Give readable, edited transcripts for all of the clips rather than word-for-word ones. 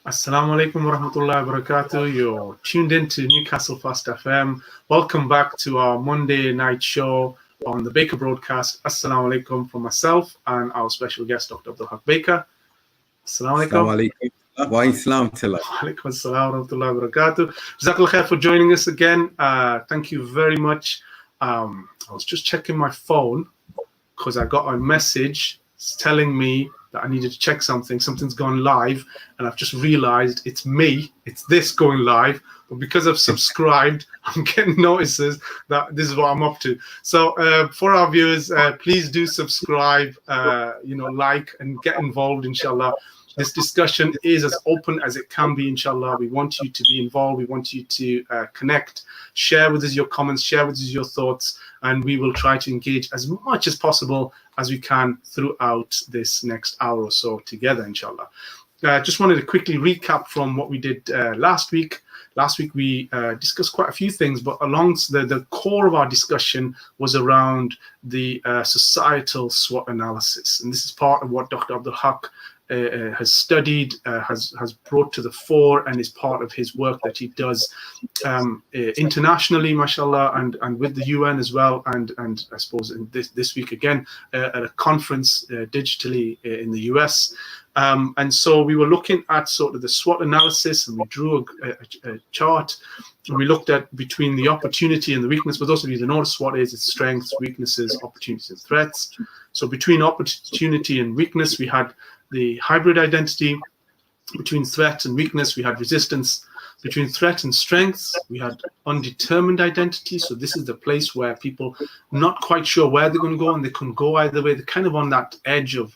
Assalamu alaikum wa rahmatullahi wa barakatuh. You're tuned in to Newcastle Fast FM. Welcome back to our Monday night show on the Baker broadcast. Assalamu alaikum from myself and our special guest, Dr. Abdul Haqq Baker. Assalamu alaikum. Wa islam tilla. Alaikum assalam wa rahmatullahi wa barakatuh. Jazakallah khair for joining us again. Thank you very much. I was just checking my phone because I got a message telling me that I needed to check something. Something's gone live, and I've just realized it's me. It's this going live, but because I've subscribed, I'm getting notices that this is what I'm up to. So for our viewers, please do subscribe, like and get involved, inshallah. This discussion is as open as it can be, inshallah. We want you to be involved. We want you to connect, share with us your comments, share with us your thoughts, and we will try to engage as much as possible as we can throughout this next hour or so together, inshallah. Just wanted to quickly recap from what we did last week. Last week we discussed quite a few things, but along the core of our discussion was around the societal SWOT analysis. And this is part of what Dr. Abdul Haqq has studied, has brought to the fore, and is part of his work that he does internationally, mashallah, and with the UN as well, and I suppose in this week again at a conference digitally in the US. And so we were looking at sort of the SWOT analysis, and we drew a chart, and we looked at between the opportunity and the weakness. For those of you that know what SWOT is, it's strengths, weaknesses, opportunities, and threats. So between opportunity and weakness, we had the hybrid identity. Between threat and weakness, we had resistance. Between threat and strengths, we had undetermined identity. So this is the place where people not quite sure where they're going to go, and they can go either way. They're kind of on that edge of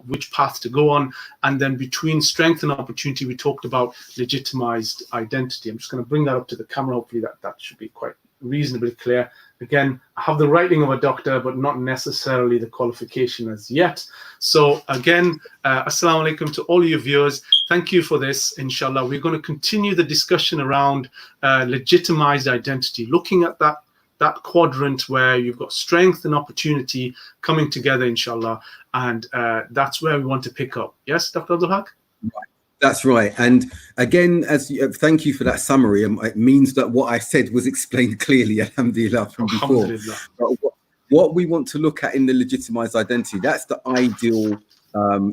which path to go on. And then between strength and opportunity, we talked about legitimized identity. I'm just going to bring that up to the camera. Hopefully that should be quite reasonably clear. Again, I have the writing of a doctor, but not necessarily the qualification as yet. So again, assalamu alaikum to all your viewers. Thank you for this, inshallah. We're going to continue the discussion around legitimized identity, looking at that quadrant where you've got strength and opportunity coming together, inshallah. And that's where we want to pick up. Yes, Dr. Abdul Haqq? Right. That's right. And again, thank you for that summary. It means that what I said was explained clearly, alhamdulillah, from before. But what we want to look at in the legitimized identity, that's the ideal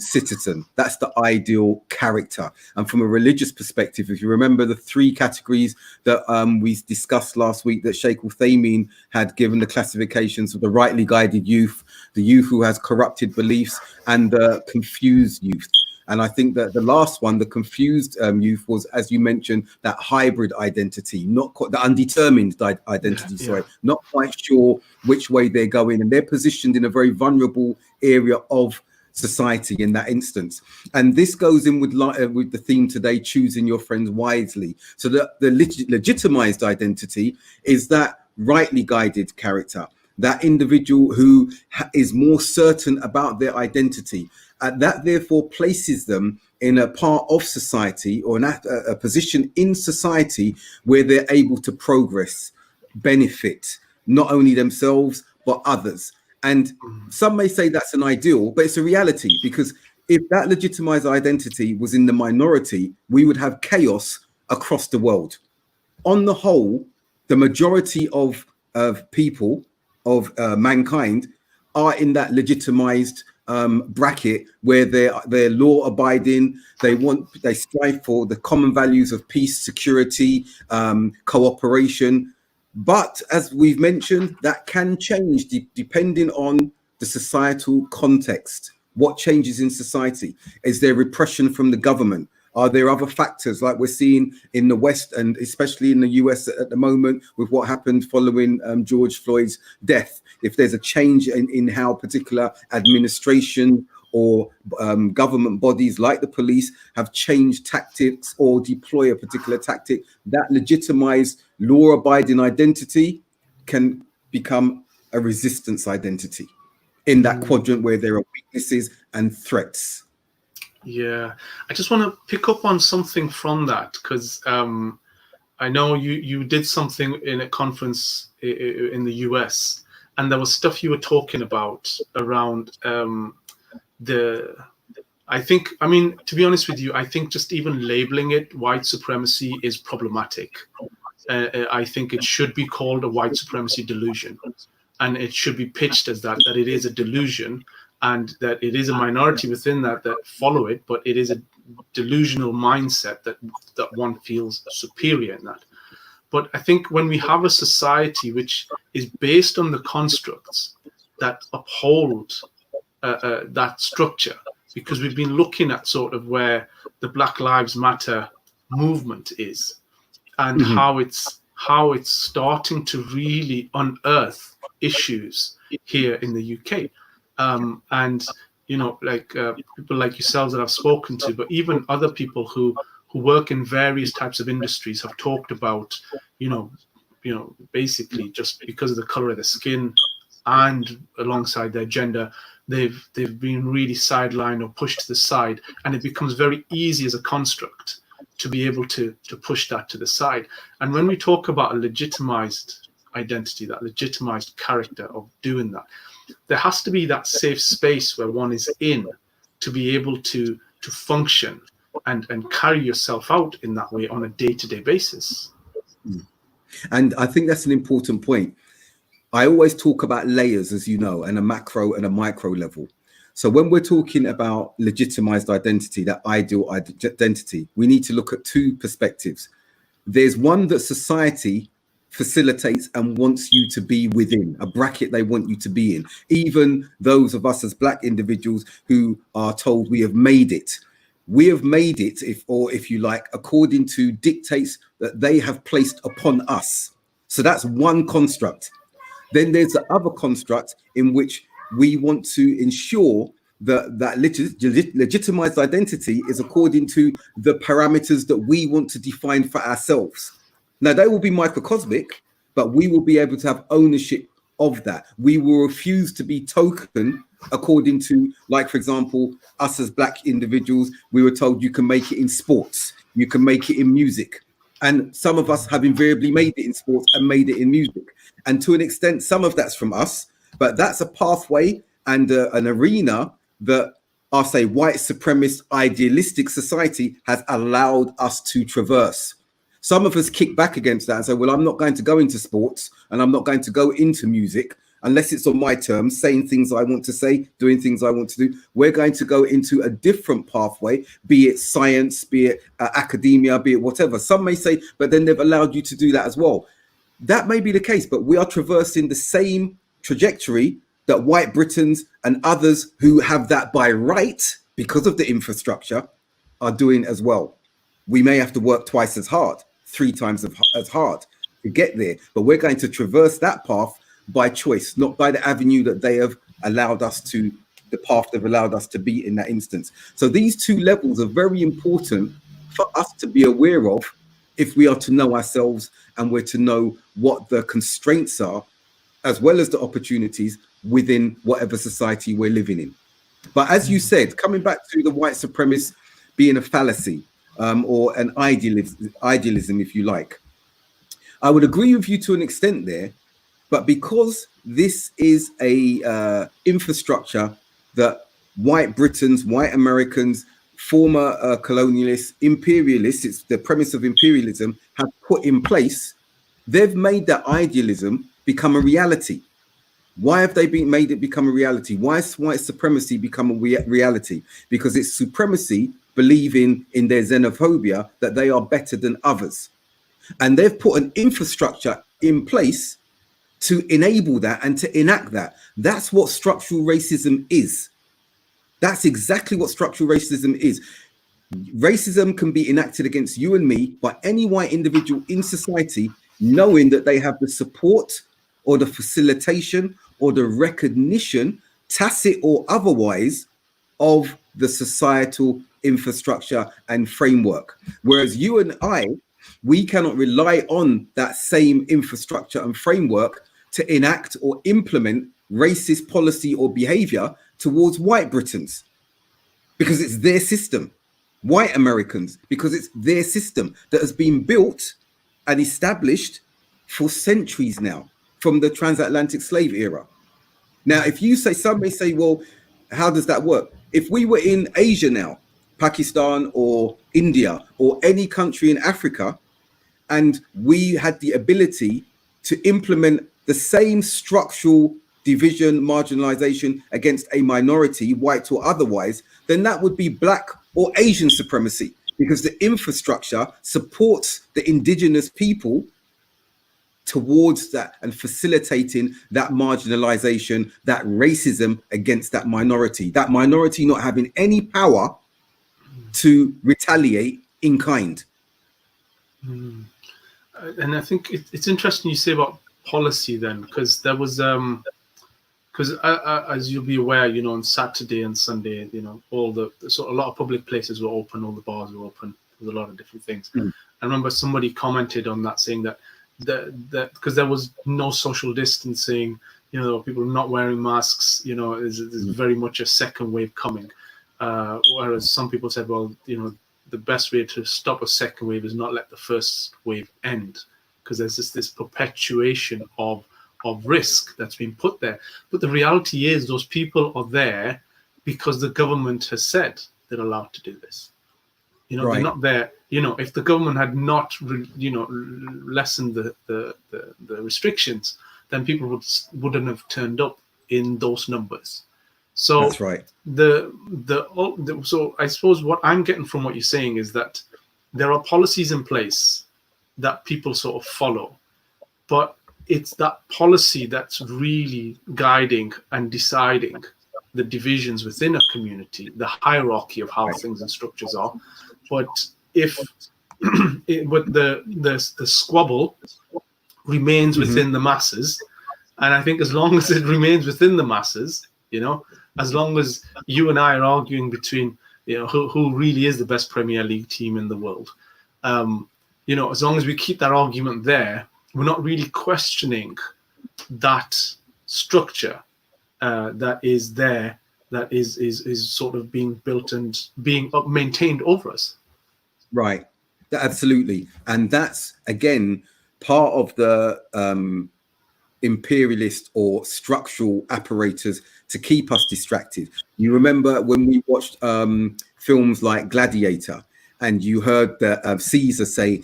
citizen. That's the ideal character. And from a religious perspective, if you remember the three categories that we discussed last week that Sheikh Uthaymeen had given the classifications of the rightly guided youth, the youth who has corrupted beliefs, and the confused youth. And I think that the last one, the confused youth, was, as you mentioned, that hybrid identity, not the undetermined identity, not quite sure which way they're going. And they're positioned in a very vulnerable area of society in that instance. And this goes in with the theme today, choosing your friends wisely. So the legitimized identity is that rightly guided character, that individual who is more certain about their identity. That therefore places them in a part of society, or a position in society where they're able to progress, benefit not only themselves but others. And some may say that's an ideal, but it's a reality, because if that legitimized identity was in the minority, we would have chaos across the world. On the whole, the majority of people, of mankind, are in that legitimized bracket where they're law abiding. They strive for the common values of peace, security, cooperation. But as we've mentioned, that can change depending on the societal context. What changes in society? Is there repression from the government? Are there other factors like we're seeing in the West, and especially in the US at the moment with what happened following George Floyd's death? If there's a change in how particular administration or government bodies like the police have changed tactics or deploy a particular tactic, that legitimized law-abiding identity can become a resistance identity in that quadrant where there are weaknesses and threats. Yeah, I just want to pick up on something from that, because I know you did something in a conference in the US, and there was stuff you were talking about around the I think, I mean, to be honest with you, I think just even labeling it white supremacy is problematic. I think it should be called a white supremacy delusion, and it should be pitched as that it is a delusion, and that it is a minority within that follow it, but it is a delusional mindset that one feels superior in that. But I think when we have a society which is based on the constructs that uphold that structure, because we've been looking at sort of where the Black Lives Matter movement is, and how it's starting to really unearth issues here in the UK. And, you know, like people like yourselves that I've spoken to, but even other people who work in various types of industries have talked about, you know, basically just because of the color of the skin and alongside their gender, they've been really sidelined or pushed to the side, and it becomes very easy as a construct to be able to push that to the side. And when we talk about a legitimized identity, that legitimized character of doing that, there has to be that safe space where one is in to be able to function and carry yourself out in that way on a day-to-day basis. And I think that's an important point. I always talk about layers, as you know, and a macro and a micro level. So when we're talking about legitimized identity, that ideal identity, we need to look at two perspectives. There's one that society facilitates and wants you to be within, a bracket they want you to be in. Even those of us as Black individuals who are told we have made it. We have made it, if you like, according to dictates that they have placed upon us. So that's one construct. Then there's the other construct in which we want to ensure that legitimized identity is according to the parameters that we want to define for ourselves. Now, they will be microcosmic, but we will be able to have ownership of that. We will refuse to be token according to, like, for example, us as Black individuals, we were told you can make it in sports, you can make it in music. And some of us have invariably made it in sports and made it in music. And to an extent, some of that's from us, but that's a pathway and an arena that our, say, white supremacist idealistic society has allowed us to traverse. Some of us kick back against that and say, well, I'm not going to go into sports and I'm not going to go into music unless it's on my terms, saying things I want to say, doing things I want to do. We're going to go into a different pathway, be it science, be it academia, be it whatever. Some may say, but then they've allowed you to do that as well. That may be the case, but we are traversing the same trajectory that white Britons and others who have that by right because of the infrastructure are doing as well. We may have to work twice as hard, 3 times as hard to get there, but we're going to traverse that path by choice, not by the avenue that they have allowed us to, the path they've allowed us to be in that instance. So these two levels are very important for us to be aware of if we are to know ourselves and we're to know what the constraints are, as well as the opportunities within whatever society we're living in. But as you said, coming back to the white supremacist being a fallacy or an idealism, if you like, I would agree with you to an extent there. But because this is a infrastructure that white Britons, white Americans, former colonialists, imperialists, it's the premise of imperialism, have put in place, they've made that idealism become a reality. Why have they made it become a reality? Why has white supremacy become a reality? Because it's supremacy believing in their xenophobia that they are better than others. And they've put an infrastructure in place to enable that and to enact that. That's what structural racism is. That's exactly what structural racism is. Racism can be enacted against you and me by any white individual in society, knowing that they have the support or the facilitation or the recognition, tacit or otherwise, of the societal infrastructure and framework. Whereas you and I, we cannot rely on that same infrastructure and framework to enact or implement racist policy or behavior towards white Britons, because it's their system. White Americans, because it's their system that has been built and established for centuries now, from the transatlantic slave era. Now, if you say, some may say, well, how does that work? If we were in Asia now, Pakistan or India or any country in Africa, and we had the ability to implement the same structural division, marginalization against a minority, white or otherwise, then that would be Black or Asian supremacy, because the infrastructure supports the indigenous people towards that and facilitating that marginalization, that racism against that minority not having any power to retaliate in kind. And I think it's interesting you say about policy then, because there was because as you'll be aware, on Saturday and Sunday, all so a lot of public places were open, all the bars were open, there was a lot of different things. I remember somebody commented on that, saying that because there was no social distancing, people not wearing masks, there's very much a second wave coming, whereas some people said, well, the best way to stop a second wave is not let the first wave end, because there's this perpetuation of risk that's been put there. But the reality is those people are there because the government has said they're allowed to do this. Right. They're not there. If the government had not, lessened the restrictions, then people wouldn't have turned up in those numbers. So that's right. So I suppose what I'm getting from what you're saying is that there are policies in place that people sort of follow, but it's that policy that's really guiding and deciding the divisions within a community, the hierarchy of how things and structures are. But if with the squabble remains within the masses, and I think as long as it remains within the masses, as long as you and I are arguing between, who really is the best Premier League team in the world, as long as we keep that argument there, we're not really questioning that structure that is there, that is sort of being built and being maintained over us. Right, absolutely. And that's, again, part of the imperialist or structural apparatus to keep us distracted. You remember when we watched films like Gladiator, and you heard that Caesar say,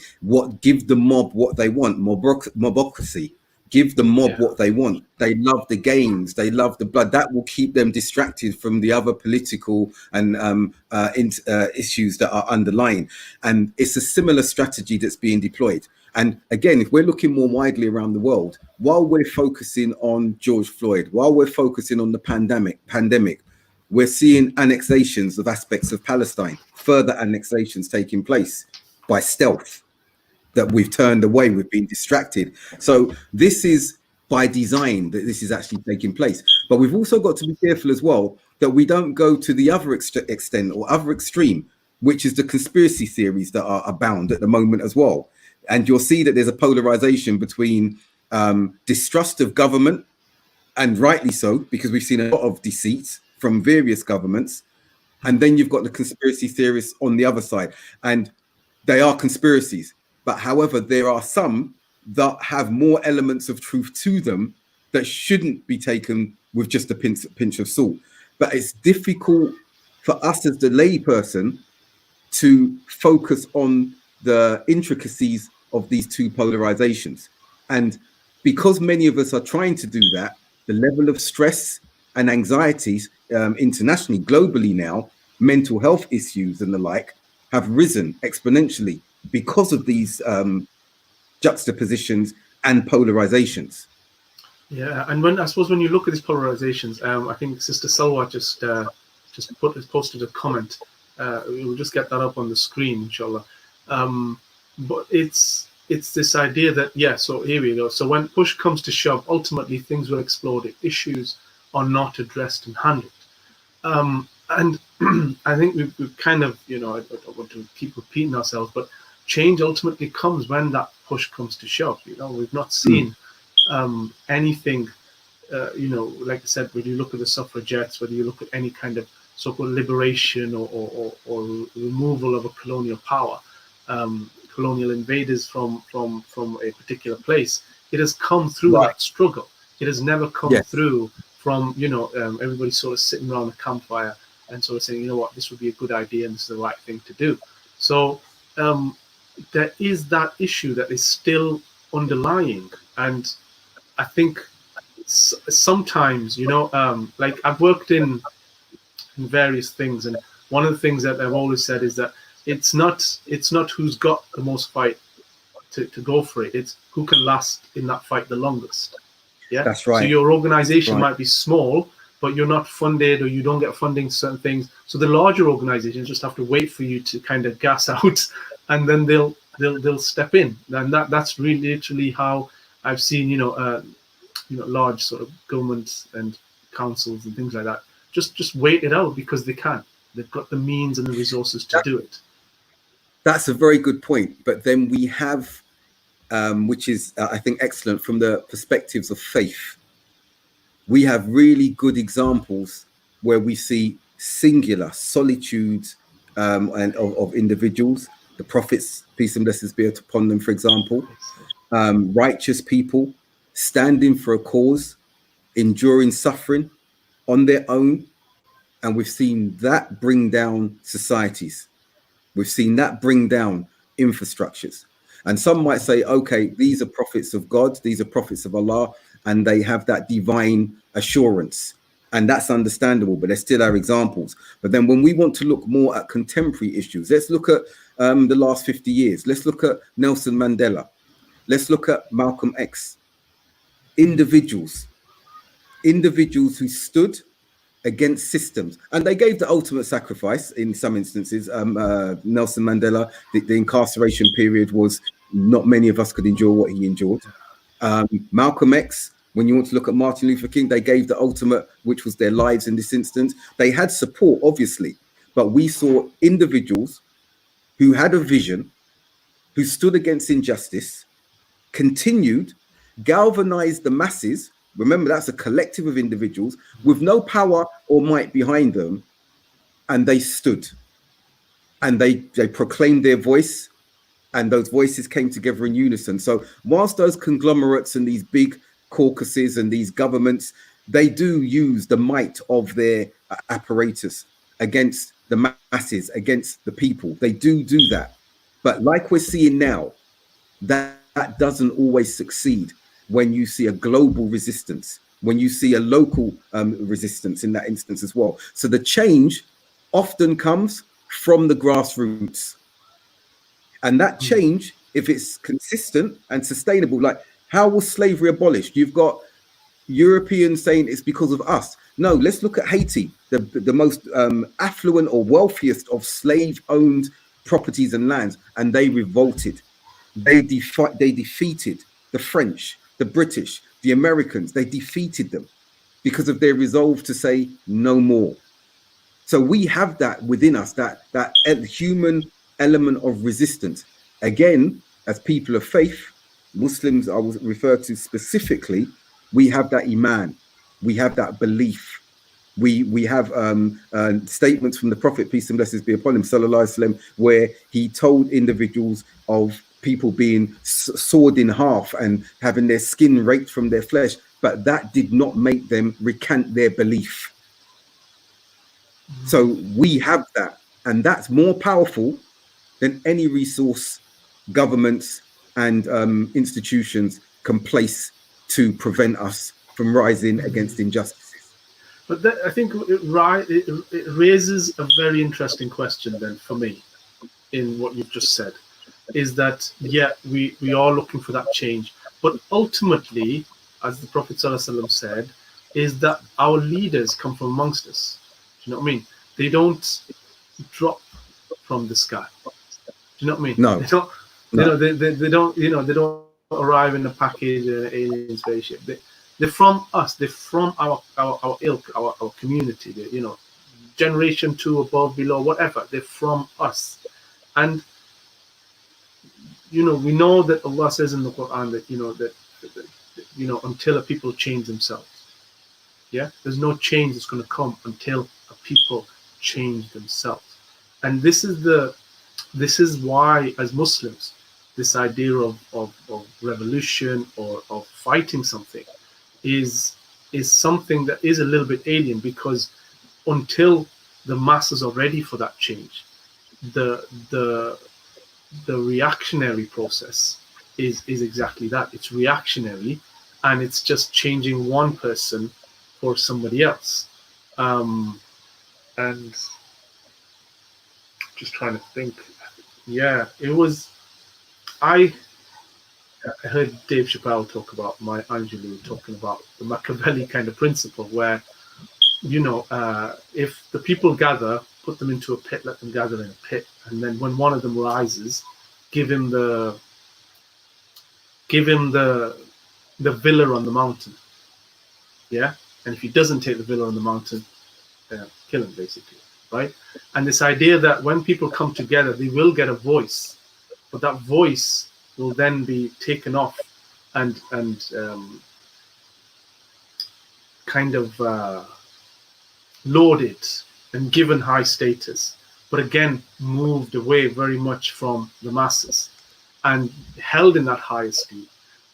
give the mob what they want, mobocracy. Give the mob what they want. They love the games. They love the blood. That will keep them distracted from the other political and issues that are underlying. And it's a similar strategy that's being deployed. And again, if we're looking more widely around the world, while we're focusing on George Floyd, while we're focusing on the pandemic, we're seeing annexations of aspects of Palestine, further annexations taking place by stealth that we've turned away, we've been distracted. So this is by design that this is actually taking place. But we've also got to be careful as well that we don't go to the other extent or other extreme, which is the conspiracy theories that are abound at the moment as well. And you'll see that there's a polarization between distrust of government, and rightly so, because we've seen a lot of deceit from various governments. And then you've got the conspiracy theorists on the other side, and they are conspiracies. But however, there are some that have more elements of truth to them that shouldn't be taken with just a pinch of salt. But it's difficult for us as the layperson to focus on the intricacies of these two polarizations. And because many of us are trying to do that, the level of stress and anxieties internationally, globally now, mental health issues and the like, have risen exponentially because of these juxtapositions and polarizations. Yeah, and I suppose when you look at these polarizations, I think Sister Salwa just posted a comment. We'll just get that up on the screen, inshallah. But it's this idea that, so here we go. So when push comes to shove, ultimately things will explode if issues are not addressed and handled. And I think we've kind of, I don't want to keep repeating ourselves, but change ultimately comes when that push comes to shove. We've not seen anything, like I said, whether you look at the suffragettes, whether you look at any kind of so-called liberation or removal of a colonial power, colonial invaders from a particular place, it has come through that struggle. It has never come through from everybody sort of sitting around a campfire and sort of saying, you know what, this would be a good idea and this is the right thing to do. So there is that issue that is still underlying, and I think sometimes, like I've worked in various things, and one of the things that I've always said is that it's not who's got the most fight to go for it. It's who can last in that fight the longest. Yeah, That's right. So your organization Right. might be small, but you're not funded, or you don't get funding for certain things. So the larger organizations just have to wait for you to kind of gas out, and then they'll step in. And that's really literally how I've seen large sort of governments and councils and things like that just wait it out because they can. They've got the means and the resources to do it. That's a very good point. But then we have, which is, I think, excellent from the perspectives of faith. We have really good examples where we see singular solitude and of individuals. The prophets, peace and blessings be upon them, for example, righteous people standing for a cause, enduring suffering on their own. And we've seen that bring down societies. We've seen that bring down infrastructures. And some might say, okay, these are prophets of God, these are prophets of Allah, and they have that divine assurance. And that's understandable, but there still are examples. But then when we want to look more at contemporary issues, let's look at the last 50 years. Let's look at Nelson Mandela. Let's look at Malcolm X. Individuals who stood against systems, and they gave the ultimate sacrifice in some instances. Nelson Mandela, the incarceration period was not many of us could endure what he endured. Malcolm X, when you want to look at Martin Luther King, they gave the ultimate, which was their lives in this instance. They had support, obviously, but we saw individuals who had a vision, who stood against injustice, continued, galvanized the masses. Remember, that's a collective of individuals with no power or might behind them. And they stood and they proclaimed their voice, and those voices came together in unison. So whilst those conglomerates and these big caucuses and these governments, they do use the might of their apparatus against the masses, against the people. They do that. But like we're seeing now, that doesn't always succeed when you see a global resistance, when you see a local resistance in that instance as well. So the change often comes from the grassroots. And that change, if it's consistent and sustainable, like how was slavery abolished? You've got Europeans saying it's because of us. No, let's look at Haiti, the most affluent or wealthiest of slave-owned properties and lands, and they revolted. They defeated the French, the British, the Americans. They defeated them because of their resolve to say no more. So we have that within us, that human element of resistance. Again, as people of faith, Muslims I will refer to specifically, we have that iman, we have that belief. We have statements from the Prophet, peace and blessings be upon him, sallallahu alaihi wasallam, where he told individuals of people being sawed in half and having their skin raked from their flesh, but that did not make them recant their belief. So we have that, and that's more powerful than any resource governments and institutions can place to prevent us from rising against injustices. But I think it raises a very interesting question then for me in what you've just said, is that, yeah, we are looking for that change. But ultimately, as the Prophet ﷺ said, is that our leaders come from amongst us. Do you know what I mean? They don't drop from the sky. Do you know what I mean? No. They don't, no. They don't, they don't arrive in a package in an alien spaceship. They're from us. They're from our ilk, our community. Generation 2, above, below, whatever. They're from us. And we know that Allah says in the Quran that until a people change themselves. Yeah, there's no change that's going to come until a people change themselves. And this is why, as Muslims, this idea of revolution or of fighting something is something that is a little bit alien, because until the masses are ready for that change. The reactionary process is exactly that. It's reactionary, and it's just changing one person for somebody else. And just trying to think. Yeah, it was. I heard Dave Chappelle talk about Maya Angelou talking about the Machiavelli kind of principle, where if the people gather, put them into a pit, let them gather in a pit, and then when one of them rises, give him the villa on the mountain. Yeah, and if he doesn't take the villa on the mountain, kill him, basically, right? And this idea that when people come together, they will get a voice, but that voice will then be taken off and kind of lauded and given high status, but again moved away very much from the masses and held in that high esteem.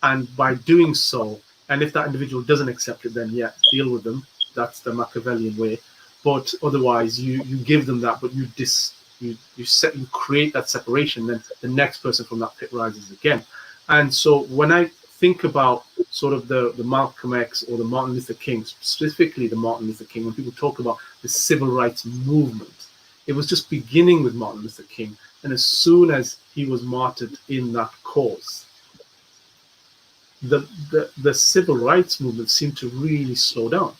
And by doing so, and if that individual doesn't accept it, then yeah, deal with them. That's the Machiavellian way. But otherwise, you give them that, but you create that separation. Then the next person from that pit rises again. And so when I think about sort of the Malcolm X or the Martin Luther King, specifically the Martin Luther King, when people talk about the civil rights movement, it was just beginning with Martin Luther King. And as soon as he was martyred in that cause, the civil rights movement seemed to really slow down.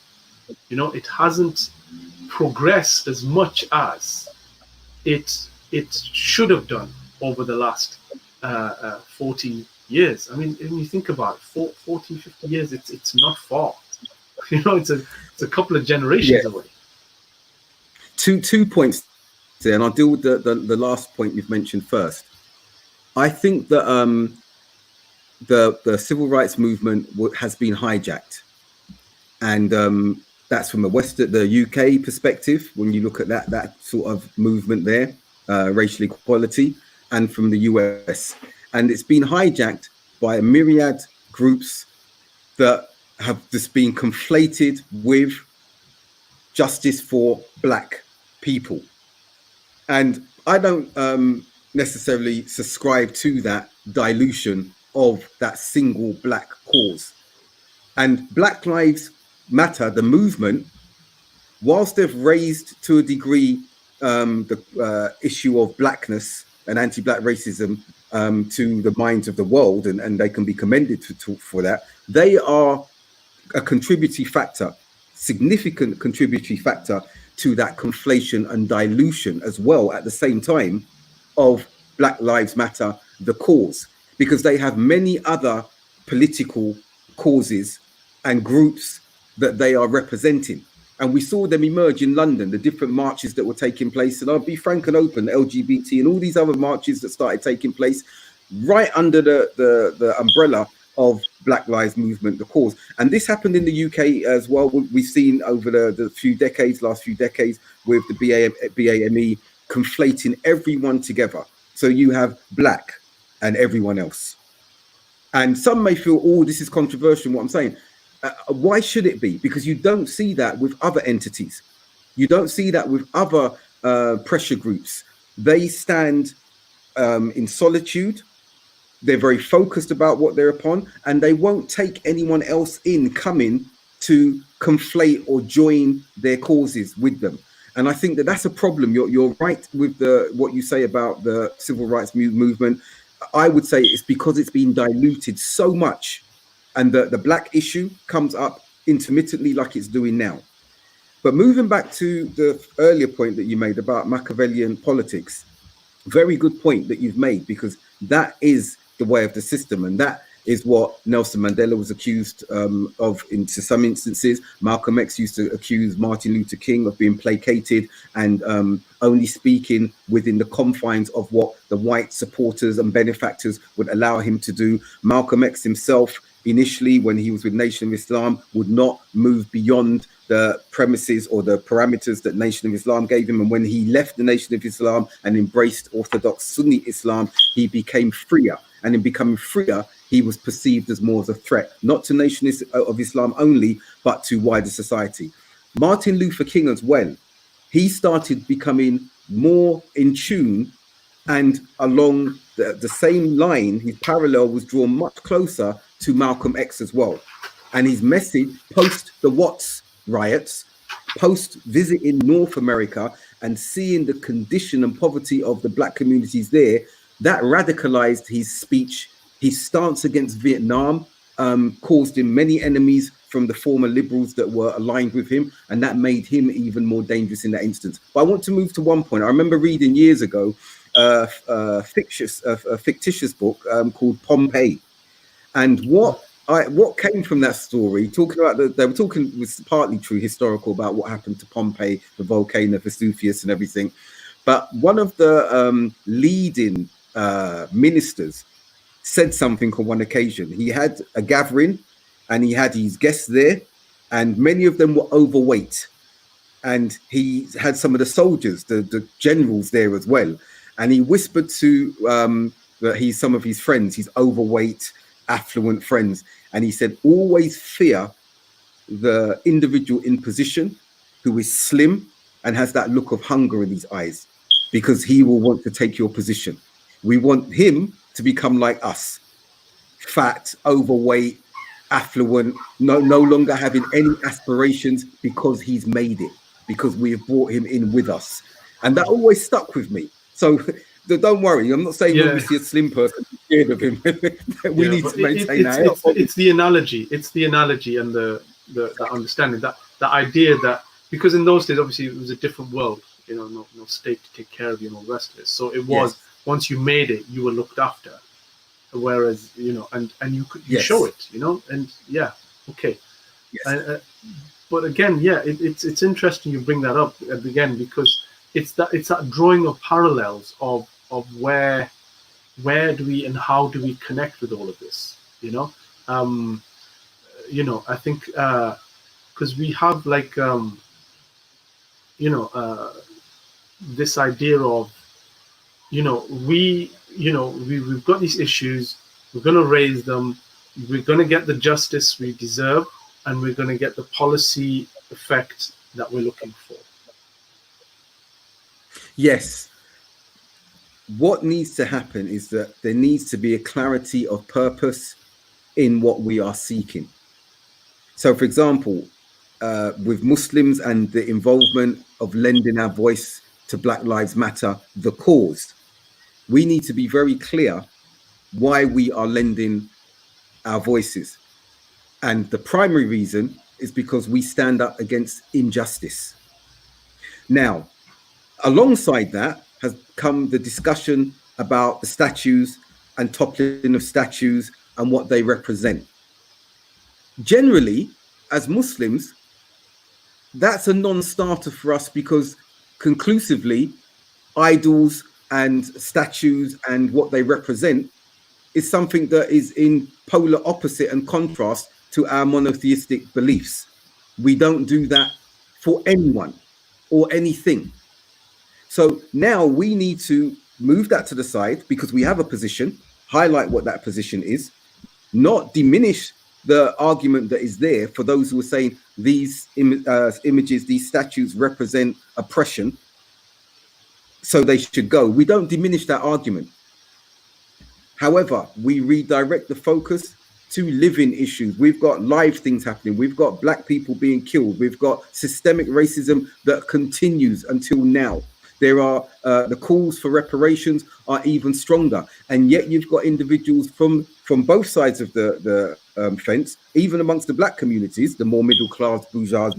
It hasn't progressed as much as it should have done over the last 40 years. I mean, when you think about it, 40, 50 years, it's not far. It's a couple of generations away. Two points there, and I'll deal with the last point you've mentioned first. I think that the civil rights movement has been hijacked, and that's from the UK perspective. When you look at that sort of movement there, racial equality, and from the US, and it's been hijacked by a myriad groups that have just been conflated with justice for Black people. And I don't necessarily subscribe to that dilution of that single Black cause. And Black Lives Matter, the movement, whilst they've raised to a degree the issue of Blackness and anti-Black racism to the minds of the world, and they can be commended for that, they are a contributory factor, significant contributory factor to that conflation and dilution as well at the same time of Black Lives Matter, the cause, because they have many other political causes and groups that they are representing. And we saw them emerge in London, the different marches that were taking place. And I'll be frank and open, the LGBT and all these other marches that started taking place right under the umbrella of Black Lives Movement, the cause. And this happened in the UK as well. We've seen over the last few decades with the BAME conflating everyone together. So you have Black and everyone else. And some may feel, oh, this is controversial, what I'm saying. Why should it be? Because you don't see that with other entities. You don't see that with other pressure groups. They stand in solitude. They're very focused about what they're upon, and they won't take anyone else coming to conflate or join their causes with them. And I think that that's a problem. You're right with what you say about the civil rights movement. I would say it's because it's been diluted so much, and the Black issue comes up intermittently like it's doing now. But moving back to the earlier point that you made about Machiavellian politics, very good point that you've made, because that is the way of the system, and that is what Nelson Mandela was accused of into some instances. Malcolm X used to accuse Martin Luther King of being placated and only speaking within the confines of what the white supporters and benefactors would allow him to do. Malcolm X himself, initially, when he was with Nation of Islam, would not move beyond the premises or the parameters that Nation of Islam gave him. And when he left the Nation of Islam and embraced Orthodox Sunni Islam, he became freer. And in becoming freer, he was perceived as more of a threat, not to Nation of Islam only, but to wider society. Martin Luther King as well he started becoming more in tune, and along the same line, his parallel was drawn much closer to Malcolm X as well. And his message post the Watts riots, post visiting North America and seeing the condition and poverty of the black communities there, that radicalized his speech. His stance against Vietnam caused him many enemies from the former liberals that were aligned with him, and that made him even more dangerous in that instance. But I want to move to one point. I remember reading years ago a fictitious book called Pompeii, and what came from that story, talking about they were talking, was partly true, historical, about what happened to Pompeii, the volcano, Vesuvius, and everything. But one of the leading ministers said something on one occasion. He had a gathering, and he had his guests there, and many of them were overweight. And he had some of the soldiers, the generals there as well. And he whispered to some of his friends, his overweight, affluent friends, and he said, always fear the individual in position who is slim and has that look of hunger in his eyes, because he will want to take your position. We want him to become like us, fat, overweight, affluent, no longer having any aspirations, because he's made it, because we have brought him in with us. And that always stuck with me. So don't worry, I'm not saying when we see a slim person, scared of him. We need to maintain that. It's the analogy. It's the analogy and the understanding, that the idea that, because in those days, obviously, it was a different world, no state to take care of you and all the rest of it. So it was, once you made it, you were looked after. Whereas, and you could show it, and okay. Yes. But again, it's interesting you bring that up again, because it's that drawing of parallels of where do we and how do we connect with all of this, I think because we have this idea of we've got these issues, we're going to raise them, we're going to get the justice we deserve, and we're going to get the policy effect that we're looking for. Yes. What needs to happen is that there needs to be a clarity of purpose in what we are seeking. So, for example, with Muslims and the involvement of lending our voice to Black Lives Matter, the cause, we need to be very clear why we are lending our voices. And the primary reason is because we stand up against injustice. Now, alongside that has come the discussion about the statues and toppling of statues and what they represent. Generally, as Muslims, that's a non-starter for us, because conclusively, idols and statues and what they represent is something that is in polar opposite and contrast to our monotheistic beliefs. We don't do that for anyone or anything. So now we need to move that to the side, because we have a position, highlight what that position is, not diminish the argument that is there for those who are saying these images, these statues represent oppression, so they should go. We don't diminish that argument. However, we redirect the focus to living issues. We've got live things happening. We've got Black people being killed. We've got systemic racism that continues until now. There are the calls for reparations are even stronger, and yet you've got individuals from both sides of the fence, even amongst the Black communities, the more middle class bourgeois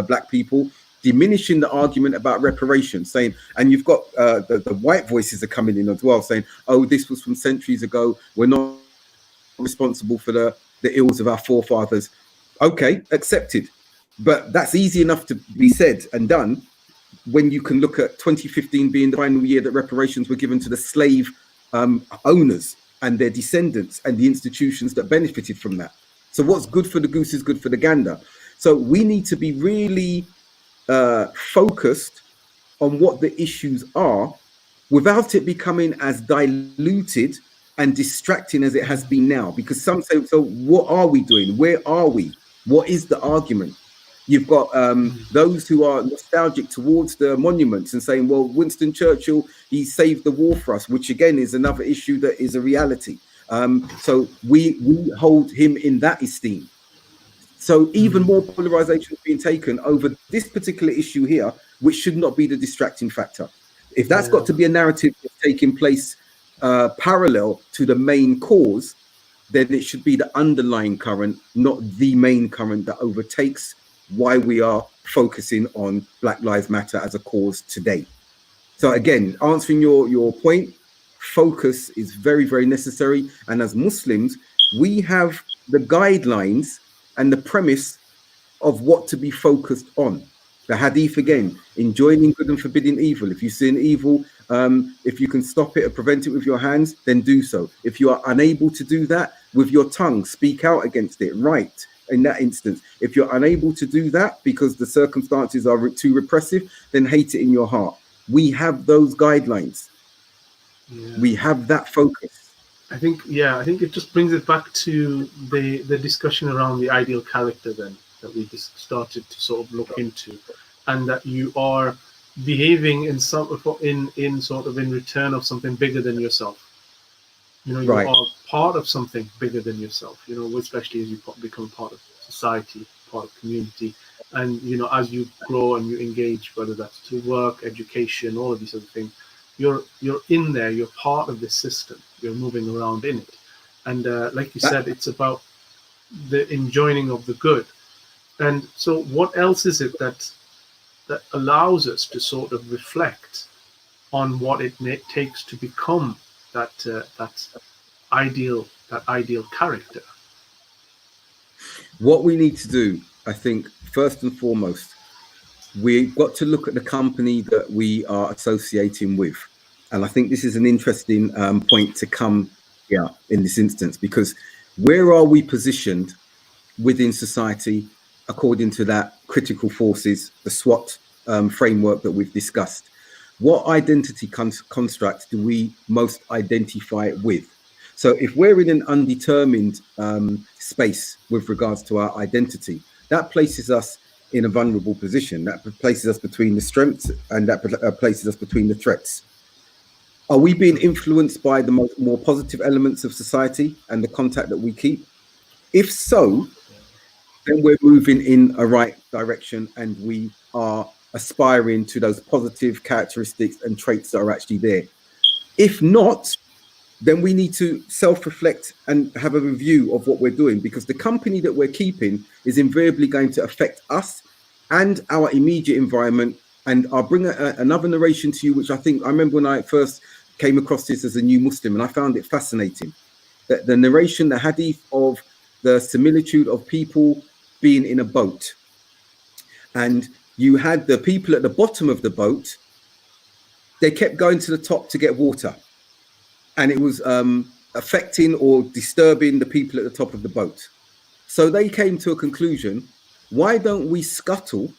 Black people, diminishing the argument about reparations, saying, and you've got the white voices are coming in as well, saying, oh, this was from centuries ago, we're not responsible for the ills of our forefathers. Okay, accepted. But that's easy enough to be said and done when you can look at 2015 being the final year that reparations were given to the slave owners and their descendants and the institutions that benefited from that. So what's good for the goose is good for the gander. So we need to be really focused on what the issues are without it becoming as diluted and distracting as it has been now. Because some say, so what are we doing? Where are we? What is the argument? You've got those who are nostalgic towards the monuments and saying, well, Winston Churchill, he saved the war for us, which again is another issue that is a reality. So we hold him in that esteem. So even more polarization is being taken over this particular issue here, which should not be the distracting factor. If that's got to be a narrative that's taking place parallel to the main cause, then it should be the underlying current, not the main current that overtakes why we are focusing on Black Lives Matter as a cause today. So again, answering your point, focus is very, very necessary. And as Muslims, we have the guidelines and the premise of what to be focused on. The hadith again, enjoining good and forbidding evil. If you see an evil, if you can stop it or prevent it with your hands, then do so. If you are unable to do that with your tongue, speak out against it, right? In that instance, if you're unable to do that because the circumstances are too repressive, then hate it in your heart. We have those guidelines. We have that focus. I think it just brings it back to the discussion around the ideal character then that we just started to sort of look into, and that you are behaving in return of something bigger than yourself. You are part of something bigger than yourself, especially as you become part of society, part of community. And, as you grow and you engage, whether that's to work, education, all of these other things, you're in there, you're part of this system, you're moving around in it. And like you said, it's about the enjoining of the good. And so what else is it that allows us to sort of reflect on what it takes to become that ideal character? What we need to do, I think, first and foremost, we've got to look at the company that we are associating with. And I think this is an interesting point to come here in this instance, because where are we positioned within society according to that critical forces, the SWOT framework that we've discussed? What identity construct do we most identify with? So if we're in an undetermined space with regards to our identity, that places us in a vulnerable position. That places us between the strengths, and that places us between the threats. Are we being influenced by the more positive elements of society and the contact that we keep? If so, then we're moving in a right direction, and we are aspiring to those positive characteristics and traits that are actually there. If not, then we need to self-reflect and have a review of what we're doing, because the company that we're keeping is invariably going to affect us and our immediate environment. And I'll bring another narration to you, which I remember when I first came across this as a new Muslim, and I found it fascinating. That the narration, the hadith of the similitude of people being in a boat, and you had the people at the bottom of the boat, they kept going to the top to get water, and it was affecting or disturbing the people at the top of the boat. So they came to a conclusion: why don't we scuttle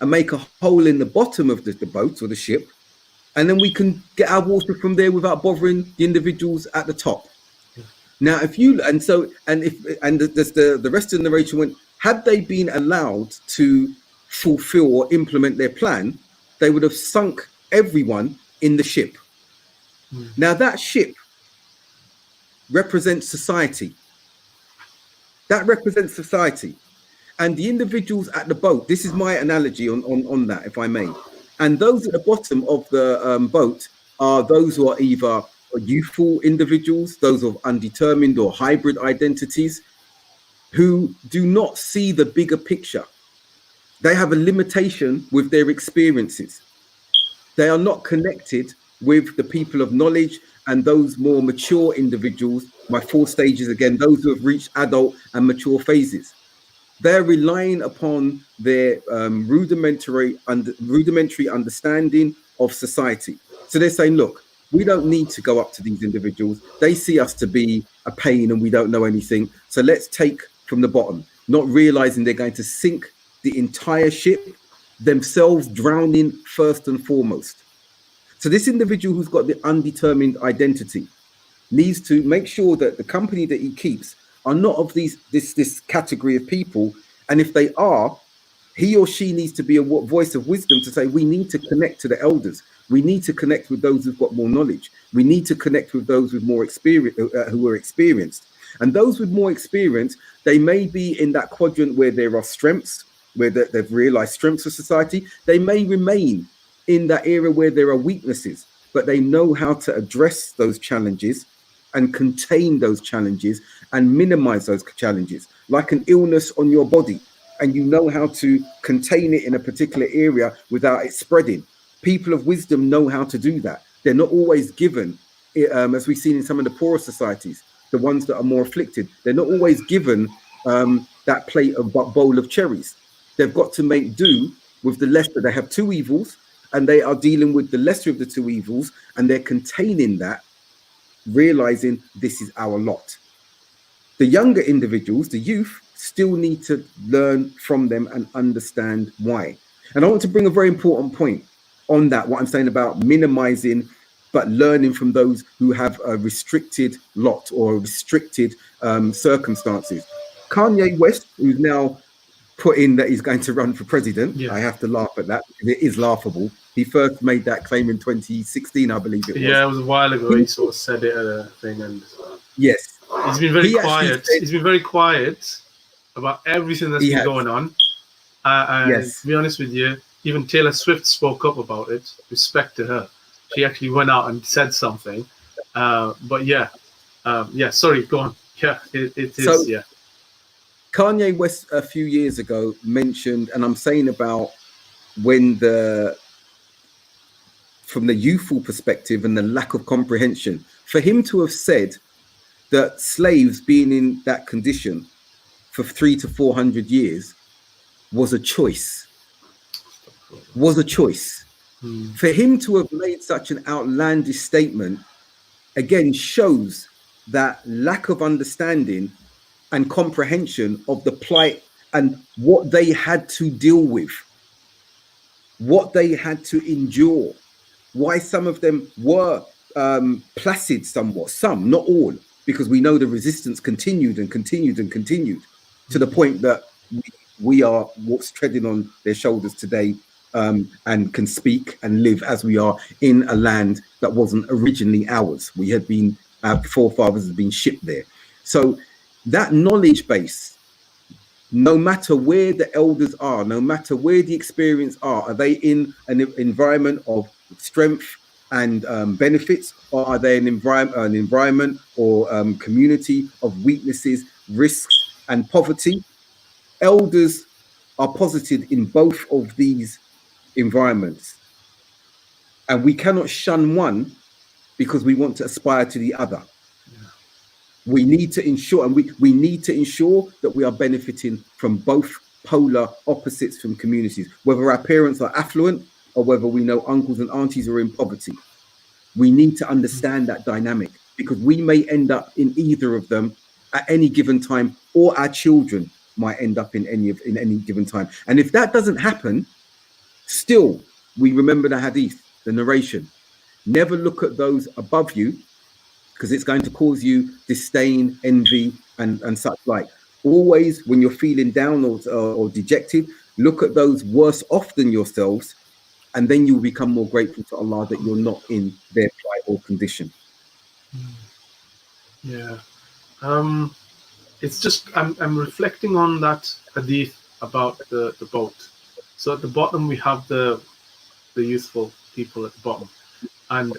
and make a hole in the bottom of the boat or the ship, and then we can get our water from there without bothering the individuals at the top. Now, the rest of the narration went, had they been allowed to fulfill or implement their plan, they would have sunk everyone in the ship. Now, that ship represents society. That represents society. And the individuals at the boat, this is my analogy on that, if I may. And those at the bottom of the boat are those who are either youthful individuals, those of undetermined or hybrid identities, who do not see the bigger picture. They have a limitation with their experiences. They are not connected with the people of knowledge and those more mature individuals, my 4 stages again, those who have reached adult and mature phases. They're relying upon their rudimentary understanding of society. So they're saying, look, we don't need to go up to these individuals. They see us to be a pain and we don't know anything. So let's take from the bottom, not realizing they're going to sink the entire ship, themselves drowning first and foremost. So this individual who's got the undetermined identity needs to make sure that the company that he keeps are not of this category of people. And if they are, He or she needs to be a voice of wisdom to say, we need to connect to the elders. We need to connect with those who've got more knowledge. We need to connect with those with more experience, who are experienced. And those with more experience, they may be in that quadrant where there are strengths, where they've realized strengths of society. They may remain in that area where there are weaknesses, but they know how to address those challenges and contain those challenges and minimize those challenges, like an illness on your body. And you know how to contain it in a particular area without it spreading. People of wisdom know how to do that. They're not always given, as we've seen in some of the poorer societies, the ones that are more afflicted, they're not always given that plate of bowl of cherries. They've got to make do with the lesser. They have two evils, and they are dealing with the lesser of the two evils, and they're containing that, realizing this is our lot. The younger individuals, the youth, still need to learn from them and understand why. And I want to bring a very important point on that, what I'm saying about minimizing, but learning from those who have a restricted lot or restricted circumstances. Kanye West, who's now put in that he's going to run for president. Yeah. I have to laugh at that because it is laughable. He first made that claim in 2016, I believe it was. Yeah, it was a while ago. He sort of said it at a thing, and yes, he's been very quiet. He's been very quiet about everything that's been going on. And yes, to be honest with you, even Taylor Swift spoke up about it. Respect to her. She actually went out and said something. But yeah, sorry, go on. Yeah, it is. So, yeah. Kanye West a few years ago mentioned, and I'm saying about when from the youthful perspective and the lack of comprehension, for him to have said that slaves being in that condition for 300 to 400 years was a choice. For him to have made such an outlandish statement, again, shows that lack of understanding and comprehension of the plight and what they had to deal with, what they had to endure, why some of them were placid somewhat, some, not all, because we know the resistance continued and continued and continued to the point that we are what's treading on their shoulders today, and can speak and live as we are in a land that wasn't originally ours. We had been, our forefathers had been shipped there. So that knowledge base, no matter where the elders are, no matter where the experience are they in an environment of strength and benefits, or are they an environment or community of weaknesses, risks, and poverty? Elders are posited in both of these environments, and we cannot shun one because we want to aspire to the other. We need to ensure, and we need to ensure that we are benefiting from both polar opposites from communities, whether our parents are affluent or whether we know uncles and aunties are in poverty. We need to understand that dynamic, because we may end up in either of them at any given time, or our children might end up in any given time. And if that doesn't happen, still we remember the hadith, the narration. Never look at those above you, because it's going to cause you disdain, envy, and such like. Always, when you're feeling down or dejected, look at those worse off than yourselves, and then you'll become more grateful to Allah that you're not in their plight or condition. Yeah. It's just, I'm reflecting on that hadith about the boat. So at the bottom, we have the youthful people at the bottom. And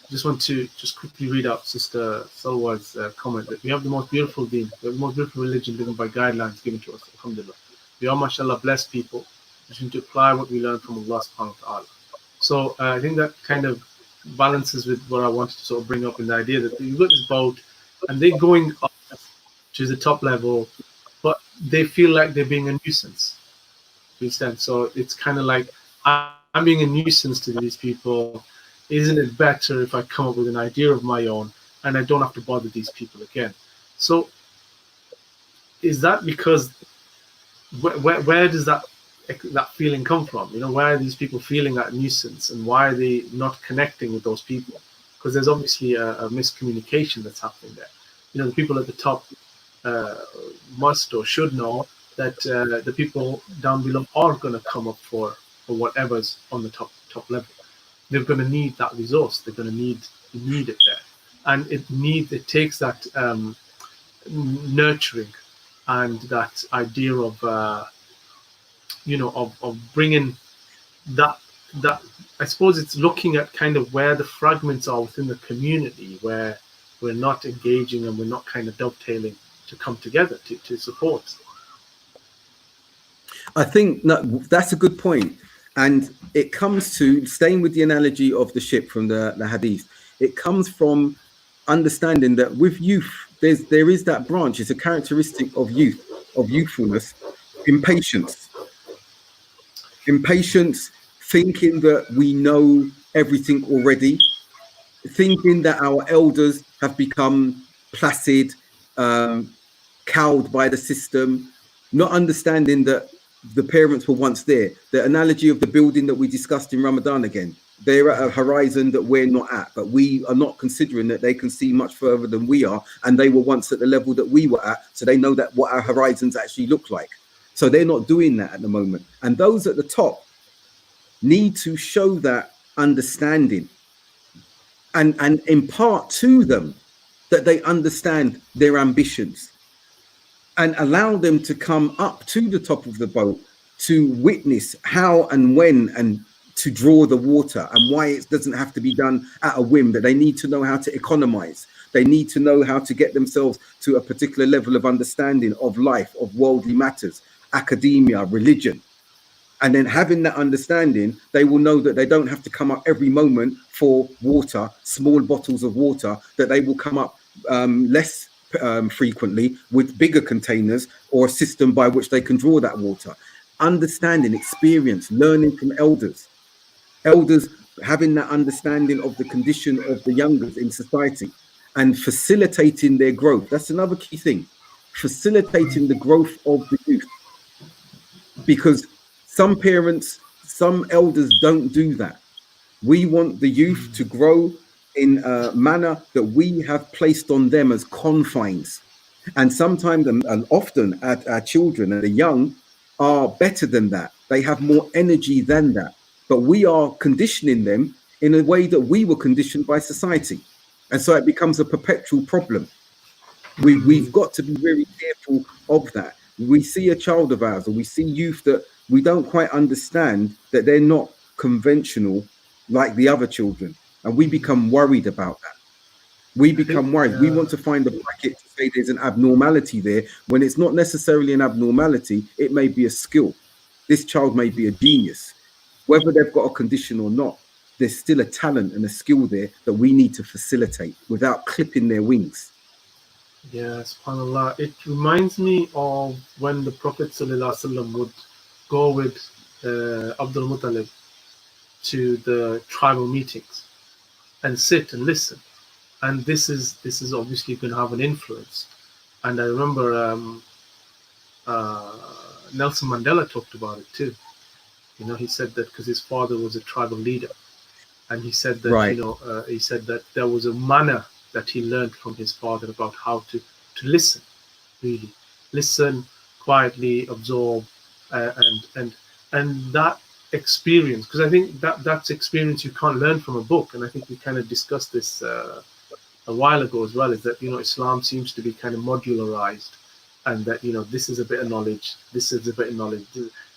just want to just quickly read out Sister Salwa's comment that we have the most beautiful deen, we have the most beautiful religion given by guidelines given to us, alhamdulillah. We are, mashallah, blessed people. We need to apply what we learn from Allah subhanahu wa ta'ala. So I think that kind of balances with what I wanted to sort of bring up in the idea that you've got this boat and they're going up to the top level, but they feel like they're being a nuisance. To understand? So it's kind of like, I'm being a nuisance to these people. Isn't it better if I come up with an idea of my own and I don't have to bother these people again? So is that because where does that feeling come from? You know, why are these people feeling that nuisance, and why are they not connecting with those people? Because there's obviously a miscommunication that's happening there. You know, the people at the top must or should know that the people down below are going to come up for whatever's on the top level. They're going to need that resource. They're going to need it there, and it takes that nurturing and that idea of of bringing that I suppose it's looking at kind of where the fragments are within the community where we're not engaging and we're not kind of dovetailing to come together to support. I think that's a good point. And it comes to staying with the analogy of the ship from the hadith. It comes from understanding that with youth, there is that branch. It's a characteristic of youth, of youthfulness, impatience, thinking that we know everything already, thinking that our elders have become placid, cowed by the system, not understanding that the parents were once there. The analogy of the building that we discussed in Ramadan again, they're at a horizon that we're not at, but we are not considering that they can see much further than we are, and they were once at the level that we were at, so they know that what our horizons actually look like. So they're not doing that at the moment. And those at the top need to show that understanding and impart to them that they understand their ambitions, and allow them to come up to the top of the boat to witness how and when and to draw the water, and why it doesn't have to be done at a whim, that they need to know how to economize. They need to know how to get themselves to a particular level of understanding of life, of worldly matters, academia, religion. And then having that understanding, they will know that they don't have to come up every moment for water, small bottles of water, that they will come up less frequently with bigger containers or a system by which they can draw that water. Understanding, experience, learning from elders having that understanding of the condition of the youngers in society and facilitating their growth. That's another key thing, facilitating the growth of the youth, because some parents, some elders don't do that. We want the youth to grow in a manner that we have placed on them as confines. And sometimes and often our children and the young are better than that. They have more energy than that. But we are conditioning them in a way that we were conditioned by society. And so it becomes a perpetual problem. We've got to be very careful of that. We see a child of ours, or we see youth that we don't quite understand, that they're not conventional like the other children, and we become worried about that. We become worried. We want to find a bracket to say there's an abnormality there, when it's not necessarily an abnormality. It may be a skill. This child may be a genius. Whether they've got a condition or not, there's still a talent and a skill there that we need to facilitate without clipping their wings. Yeah, subhanAllah. It reminds me of when the Prophet ﷺ would go with Abdul Muttalib to the tribal meetings and sit and listen. And this is obviously going to have an influence. And I remember Nelson Mandela talked about it too. You know, he said that because his father was a tribal leader, and he said that right. He said that there was a manner that he learned from his father about how to listen, really listen quietly, absorb, and that experience. Because I think that's experience you can't learn from a book, and I think we kind of discussed this a while ago as well. Is that Islam seems to be kind of modularized, and that this is a bit of knowledge, this is a bit of knowledge,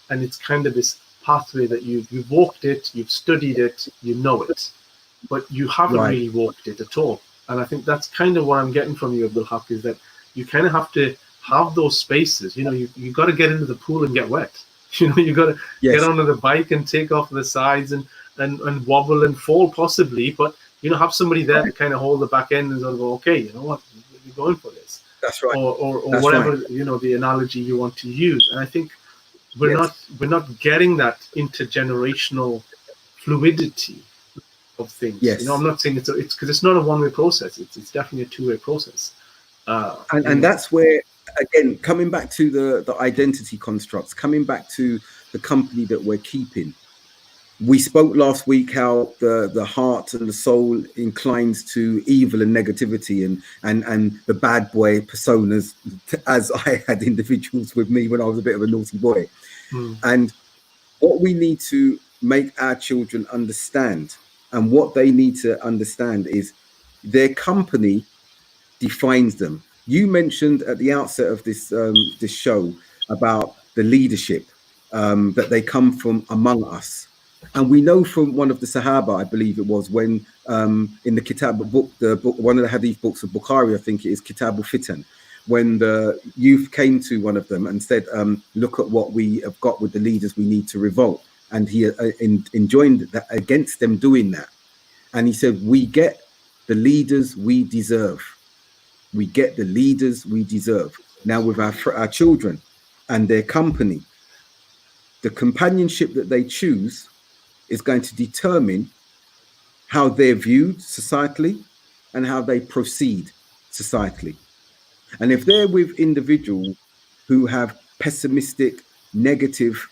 and it's kind of this pathway that you've walked it, you've studied it, you know it, but you haven't right. really walked it at all. And I think that's kind of what I'm getting from you, Abdul Haqq, is that you kind of have to have those spaces. You got to get into the pool and get wet. You got to yes. get onto the bike and take off the sides and wobble and fall possibly, but have somebody there right. to kind of hold the back end and sort of go, okay, you know what, you're going for this. That's right. Or that's whatever right. The analogy you want to use. And I think we're yes. not getting that intergenerational fluidity of things. Yes. I'm not saying it's because it's not a one-way process. It's definitely a two-way process. And that's where, again, coming back to the identity constructs, coming back to the company that we're keeping, We spoke last week how the heart and the soul inclines to evil and negativity, and the bad boy personas, as I had individuals with me when I was a bit of a naughty boy. Mm. And what we need to make our children understand, and what they need to understand, is their company defines them. You mentioned at the outset of this show about the leadership, that they come from among us. And we know from one of the Sahaba, I believe it was, when in the Kitab book, one of the Hadith books of Bukhari, I think it is, Kitab al-Fitan, when the youth came to one of them and said, look at what we have got with the leaders, we need to revolt. And he enjoined that against them doing that. And he said, we get the leaders we deserve. We get the leaders we deserve. Now with our children and their company, the companionship that they choose is going to determine how they're viewed societally and how they proceed societally. And if they're with individuals who have pessimistic, negative,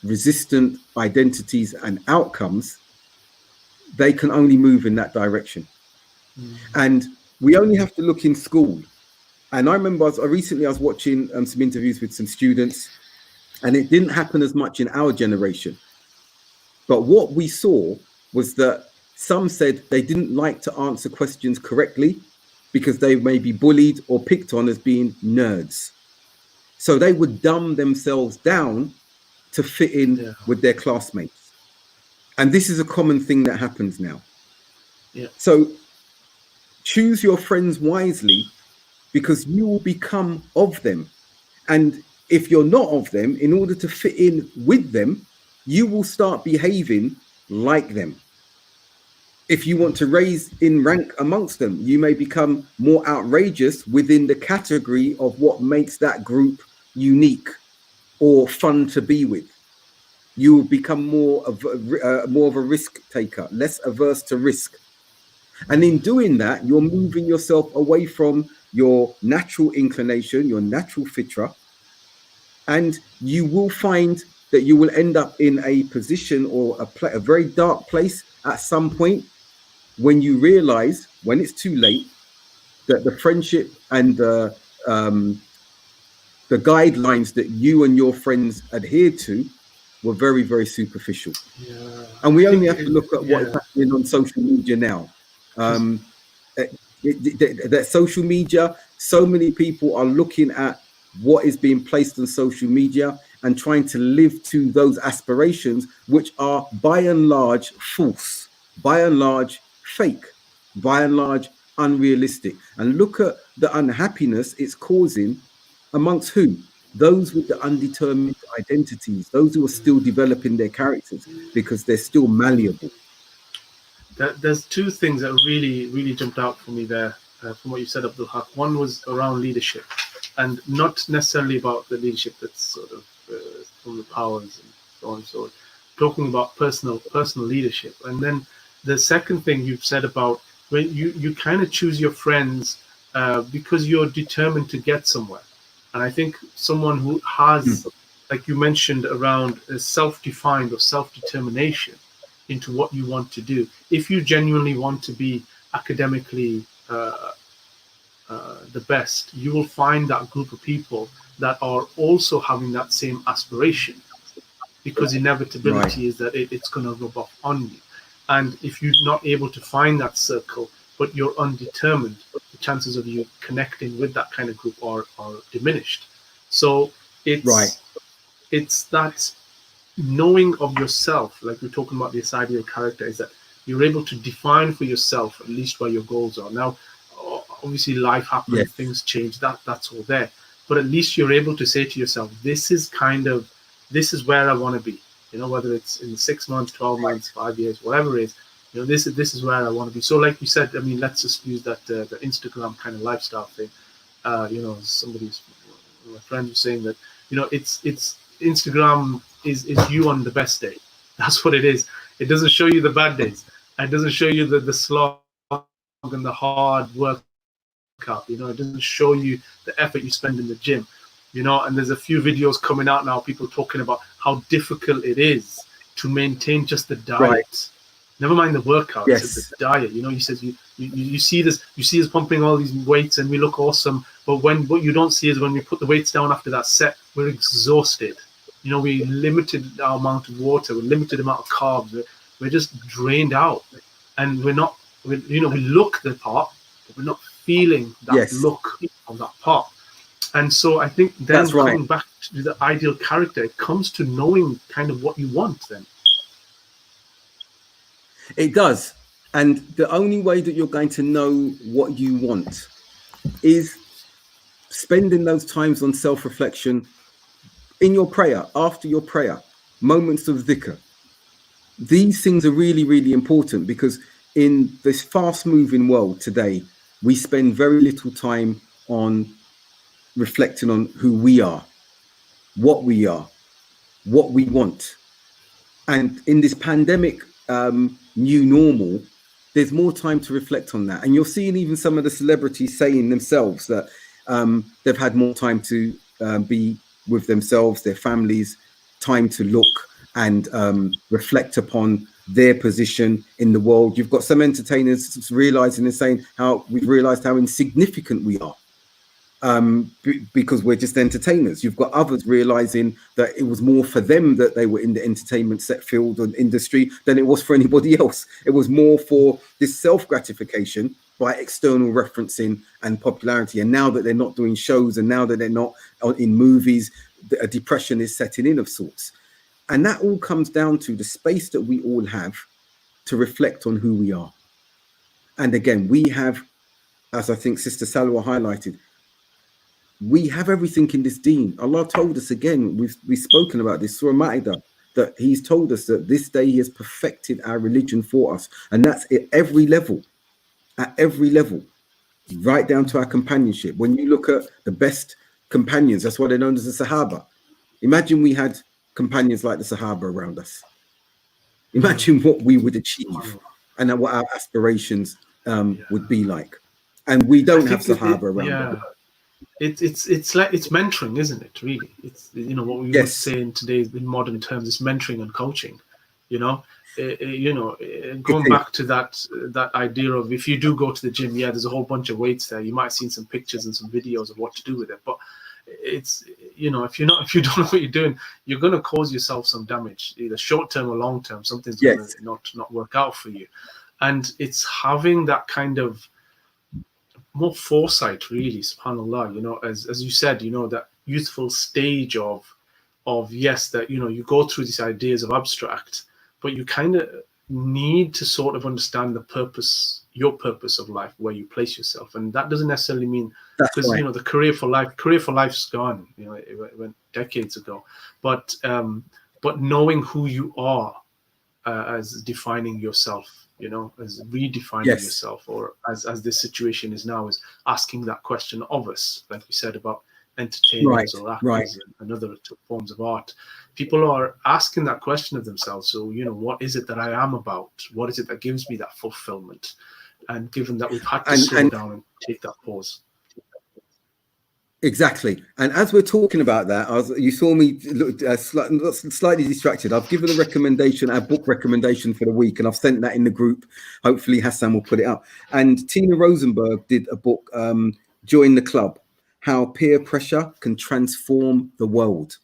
resistant identities and outcomes, they can only move in that direction. And we only have to look in school. And I remember recently I was watching some interviews with some students, and it didn't happen as much in our generation. But what we saw was that some said they didn't like to answer questions correctly because they may be bullied or picked on as being nerds. So they would dumb themselves down to fit in with their classmates. And this is a common thing that happens now. Yeah. So choose your friends wisely, because you will become of them. And if you're not of them, in order to fit in with them, you will start behaving like them. If you want to raise in rank amongst them, you may become more outrageous within the category of what makes that group unique or fun to be with. You will become more of a risk taker, less averse to risk. And in doing that, you're moving yourself away from your natural inclination, your natural fitra, and you will find that you will end up in a position or a very dark place at some point, when you realize, when it's too late, that the friendship and the guidelines that you and your friends adhered to were very, very superficial. Yeah. And we only have to look at what is happening on social media now. That social media, so many people are looking at what is being placed on social media and trying to live to those aspirations, which are by and large false, by and large fake, by and large unrealistic. And look at the unhappiness it's causing amongst who? Those with the undetermined identities, those who are still developing their characters because they're still malleable. There's two things that really jumped out for me there from what you said, Abdul Haqq. One was around leadership, and not necessarily about the leadership that's sort of from the powers and so on and so on. Talking about personal leadership. And then the second thing you've said about when you kind of choose your friends because you're determined to get somewhere. And I think someone who has, like you mentioned, around self-defined or self-determination into what you want to do. If you genuinely want to be academically the best, you will find that group of people that are also having that same aspiration, because inevitability is that it's going to rub off on you. And if you're not able to find that circle, but you're undetermined, the chances of you connecting with that kind of group are diminished. So it's that knowing of yourself, like we're talking about this ideal character, is that you're able to define for yourself at least where your goals are. Now, obviously life happens, things change, that's all there. But at least you're able to say to yourself, this is where I want to be. You know, whether it's in 6 months, 12 months, 5 years, whatever it is, you know, this is where I want to be. So like you said, I mean, let's just use that the Instagram kind of lifestyle thing. You know, my friend was saying that, you know, it's Instagram is you on the best day. That's what it is. It doesn't show you the bad days. It doesn't show you the slog and the hard workout. You know, it doesn't show you the effort you spend in the gym. You know, and there's a few videos coming out now, people talking about how difficult it is to maintain just the diet. Right. Never mind the workout, Yes. it's the diet. You know, you said you see this, you see us pumping all these weights and we look awesome, but what you don't see is when we put the weights down after that set, we're exhausted. You know, we limited our amount of water, we limited amount of carbs, we're just drained out, and we look the part, but we're not feeling that look of that part. And so I think then That's right. coming back to the ideal character, it comes to knowing kind of what you want then. It does. And the only way that you're going to know what you want is spending those times on self-reflection, in your prayer, after your prayer, moments of dhikr. These things are really, really important, because in this fast-moving world today, we spend very little time on reflecting on who we are, what we want. And in this pandemic new normal, there's more time to reflect on that. And you're seeing even some of the celebrities saying themselves that they've had more time to be with themselves, their families, time to look and reflect upon their position in the world. You've got some entertainers realizing and saying how we've realized how insignificant we are. Because we're just entertainers. You've got others realizing that it was more for them that they were in the entertainment set field and industry than it was for anybody else. It was more for this self-gratification by external referencing and popularity. And now that they're not doing shows, and now that they're not in movies, a depression is setting in of sorts. And that all comes down to the space that we all have to reflect on who we are. And again, we have, as I think Sister Salwa highlighted, we have everything in this deen. Allah told us again, we've spoken about this, Surah Ma'idah, that he's told us that this day he has perfected our religion for us. And that's at every level, right down to our companionship. When you look at the best companions, that's why they're known as the Sahaba. Imagine we had companions like the Sahaba around us. Imagine what we would achieve and what our aspirations would be like. And we don't have Sahaba around us. It's like, it's mentoring, isn't it? Really, it's, you know, what we would say in today's, in modern terms, is mentoring and coaching. You know, going back to that idea of, if you do go to the gym, yeah, there's a whole bunch of weights there. You might have seen some pictures and some videos of what to do with it, but it's, you know, if you don't know what you're doing, you're going to cause yourself some damage, either short term or long term. Something's going to not work out for you, and it's having that kind of more foresight, really, subhanallah, you know, as you said, you know, that youthful stage of yes, that, you know, you go through these ideas of abstract, but you kind of need to sort of understand the purpose, your purpose of life, where you place yourself. And that doesn't necessarily mean, because you know, the career for life's gone, you know, it went decades ago, but knowing who you are as defining yourself, you know, as redefining yourself, or as this situation is now, is asking that question of us, like we said about entertainers or actors and other forms of art. People are asking that question of themselves. So, you know, what is it that I am about? What is it that gives me that fulfillment? And given that we've had to slow down and take that pause. Exactly. And as we're talking about that, you saw me look slightly distracted. I've given a recommendation, a book recommendation for the week, and I've sent that in the group. Hopefully Hassan will put it up. And Tina Rosenberg did a book, Join the Club, How Peer Pressure Can Transform the World.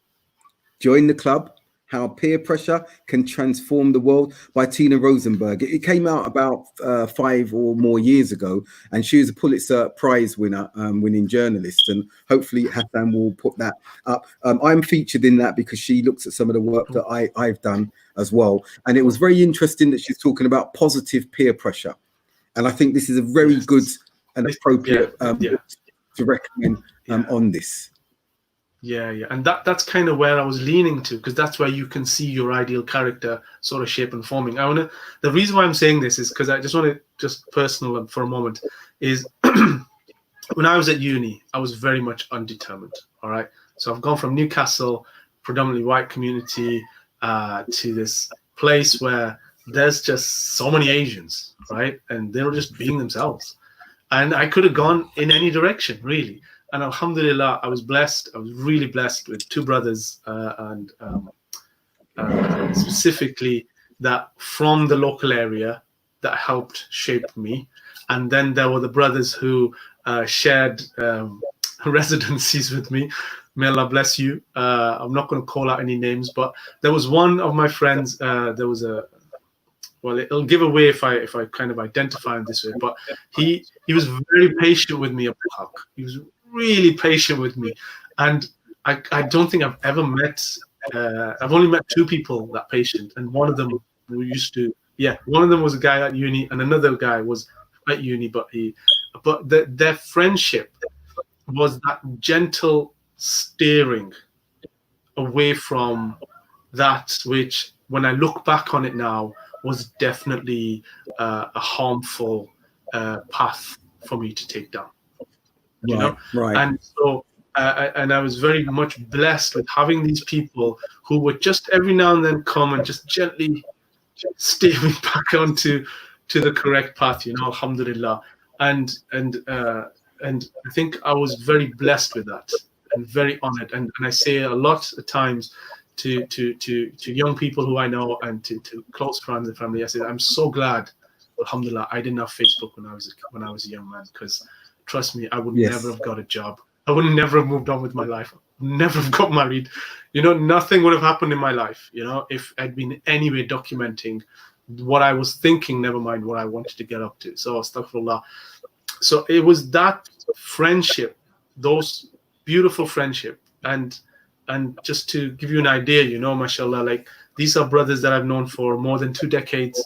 Join the Club, How Peer Pressure Can Transform the World, by Tina Rosenberg. It came out about 5 or more years ago, and she was a Pulitzer Prize winner, winning journalist, and hopefully Hassan will put that up. I'm featured in that because she looks at some of the work that I've done as well. And it was very interesting that she's talking about positive peer pressure. And I think this is a very good and appropriate book to recommend on this. Yeah, and that's kind of where I was leaning to, because that's where you can see your ideal character sort of shape and forming. The reason why I'm saying this is because I just want to, just personal for a moment, is when I was at uni, I was very much undetermined. All right, so I've gone from Newcastle, predominantly white community, to this place where there's just so many Asians, right, and they were just being themselves, and I could have gone in any direction, really. And alhamdulillah, I was blessed. I was really blessed with 2 brothers and specifically that from the local area that helped shape me. And then there were the brothers who shared residencies with me. May Allah bless you. I'm not going to call out any names, but there was one of my friends. There was a, well, it'll give away if I kind of identify him this way. But he was very patient with me, Abdul Haqq. He was really patient with me, and I don't think I've ever met. I've only met two people that patient, and one of them we used to. Yeah, one of them was a guy at uni, and another guy was at uni. But their friendship was that gentle steering away from that, which when I look back on it now was definitely a harmful path for me to take down. You know, right. And so and I was very much blessed with having these people who would just every now and then come and just gently steer me back onto the correct path. You know, alhamdulillah. And I think I was very blessed with that and very honored. And I say a lot of times to young people who I know and to close friends and family, I say I'm so glad, alhamdulillah, I didn't have Facebook when I was a young man, because trust me, I would never have got a job. I would never have moved on with my life. Never have got married. You know, nothing would have happened in my life, you know, if I'd been anyway documenting what I was thinking, never mind what I wanted to get up to. So astaghfirullah. So it was that friendship, those beautiful friendship, and just to give you an idea, you know, mashallah, like these are brothers that I've known for more than 2 decades,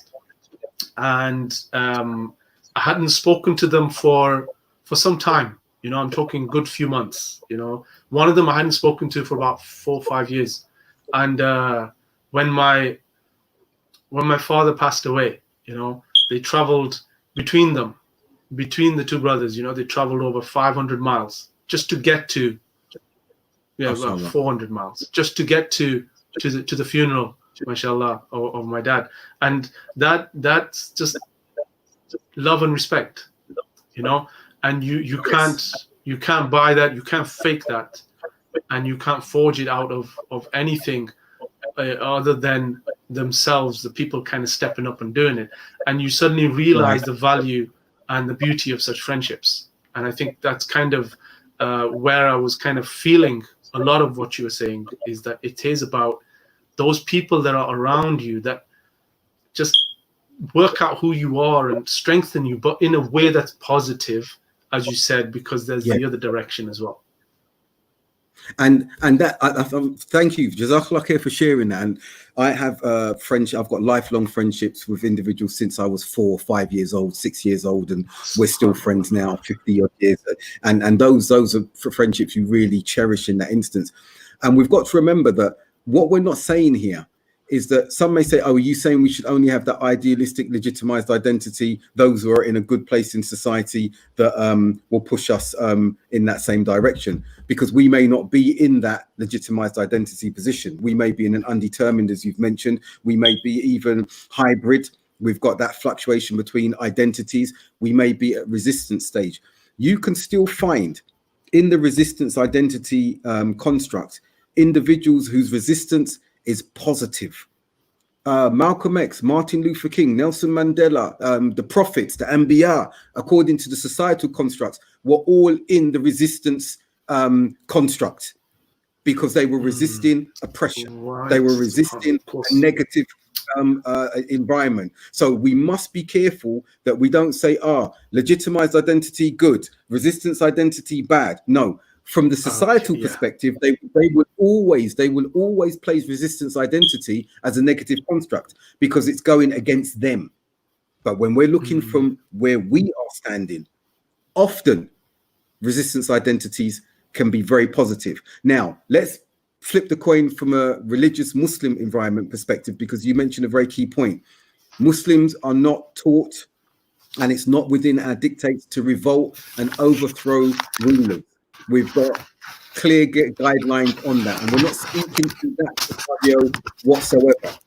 and I hadn't spoken to them for some time. You know, I'm talking good few months. You know, one of them I hadn't spoken to for about 4 or 5 years, and when my father passed away, you know, they traveled between the two brothers. You know, they traveled over 500 miles just to get to. Yeah, about 400 miles just to get to the funeral, mashallah, of my dad. And that's just love and respect, you know. And you can't buy that, you can't fake that, and you can't forge it out of anything other than themselves, the people kind of stepping up and doing it. And you suddenly realize the value and the beauty of such friendships. And I think that's kind of where I was kind of feeling a lot of what you were saying, is that it is about those people that are around you that just work out who you are and strengthen you, but in a way that's positive, as you said, because there's the other direction as well. And that thank you, Jazakallah khair, for sharing that. And I have friendship. I've got lifelong friendships with individuals since I was 4 or 5 years old, 6 years old, and we're still friends now, 50 odd years. And those are friendships you really cherish in that instance. And we've got to remember that what we're not saying here is that some may say, oh, are you saying we should only have that idealistic, legitimized identity, those who are in a good place in society that will push us in that same direction? Because we may not be in that legitimized identity position. We may be in an undetermined, as you've mentioned. We may be even hybrid. We've got that fluctuation between identities. We may be at resistance stage. You can still find in the resistance identity construct individuals whose resistance is positive. Malcolm X, Martin Luther King, Nelson Mandela, the prophets, the Anbiya, according to the societal constructs, were all in the resistance construct, because they were resisting oppression. They were resisting a negative environment. So we must be careful that we don't say, legitimized identity good, resistance identity bad. No. From the societal perspective, they will always place resistance identity as a negative construct because it's going against them. But when we're looking from where we are standing, often resistance identities can be very positive. Now, let's flip the coin from a religious Muslim environment perspective, because you mentioned a very key point. Muslims are not taught, and it's not within our dictates, to revolt and overthrow rulers. We've got clear guidelines on that, and we're not speaking to that scenario whatsoever.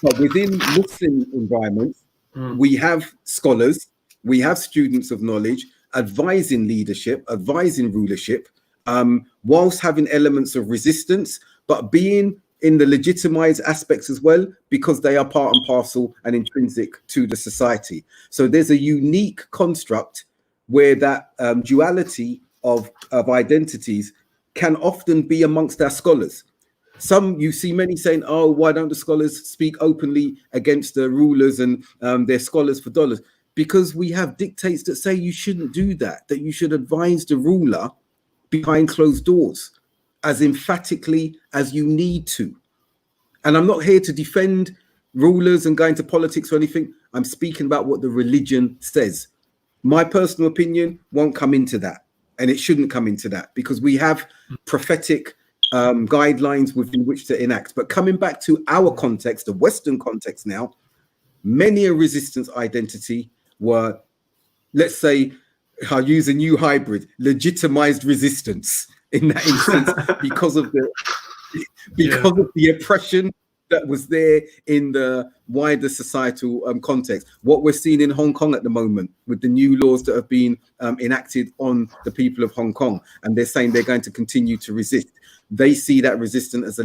But within Muslim environments, we have scholars, we have students of knowledge advising leadership, advising rulership, whilst having elements of resistance, but being in the legitimized aspects as well, because they are part and parcel and intrinsic to the society. So there's a unique construct where that duality of identities can often be amongst our scholars. Some, you see many saying, oh, why don't the scholars speak openly against the rulers and their scholars for dollars? Because we have dictates that say you shouldn't do that, that you should advise the ruler behind closed doors as emphatically as you need to. And I'm not here to defend rulers and go into politics or anything. I'm speaking about what the religion says. My personal opinion won't come into that, and it shouldn't come into that, because we have prophetic guidelines within which to enact. But coming back to our context, the Western context now, many a resistance identity were, let's say, I'll use a new hybrid, legitimized resistance in that instance because of the oppression that was there in the wider societal context. What we're seeing in Hong Kong at the moment with the new laws that have been enacted on the people of Hong Kong, and they're saying they're going to continue to resist. They see that resistance as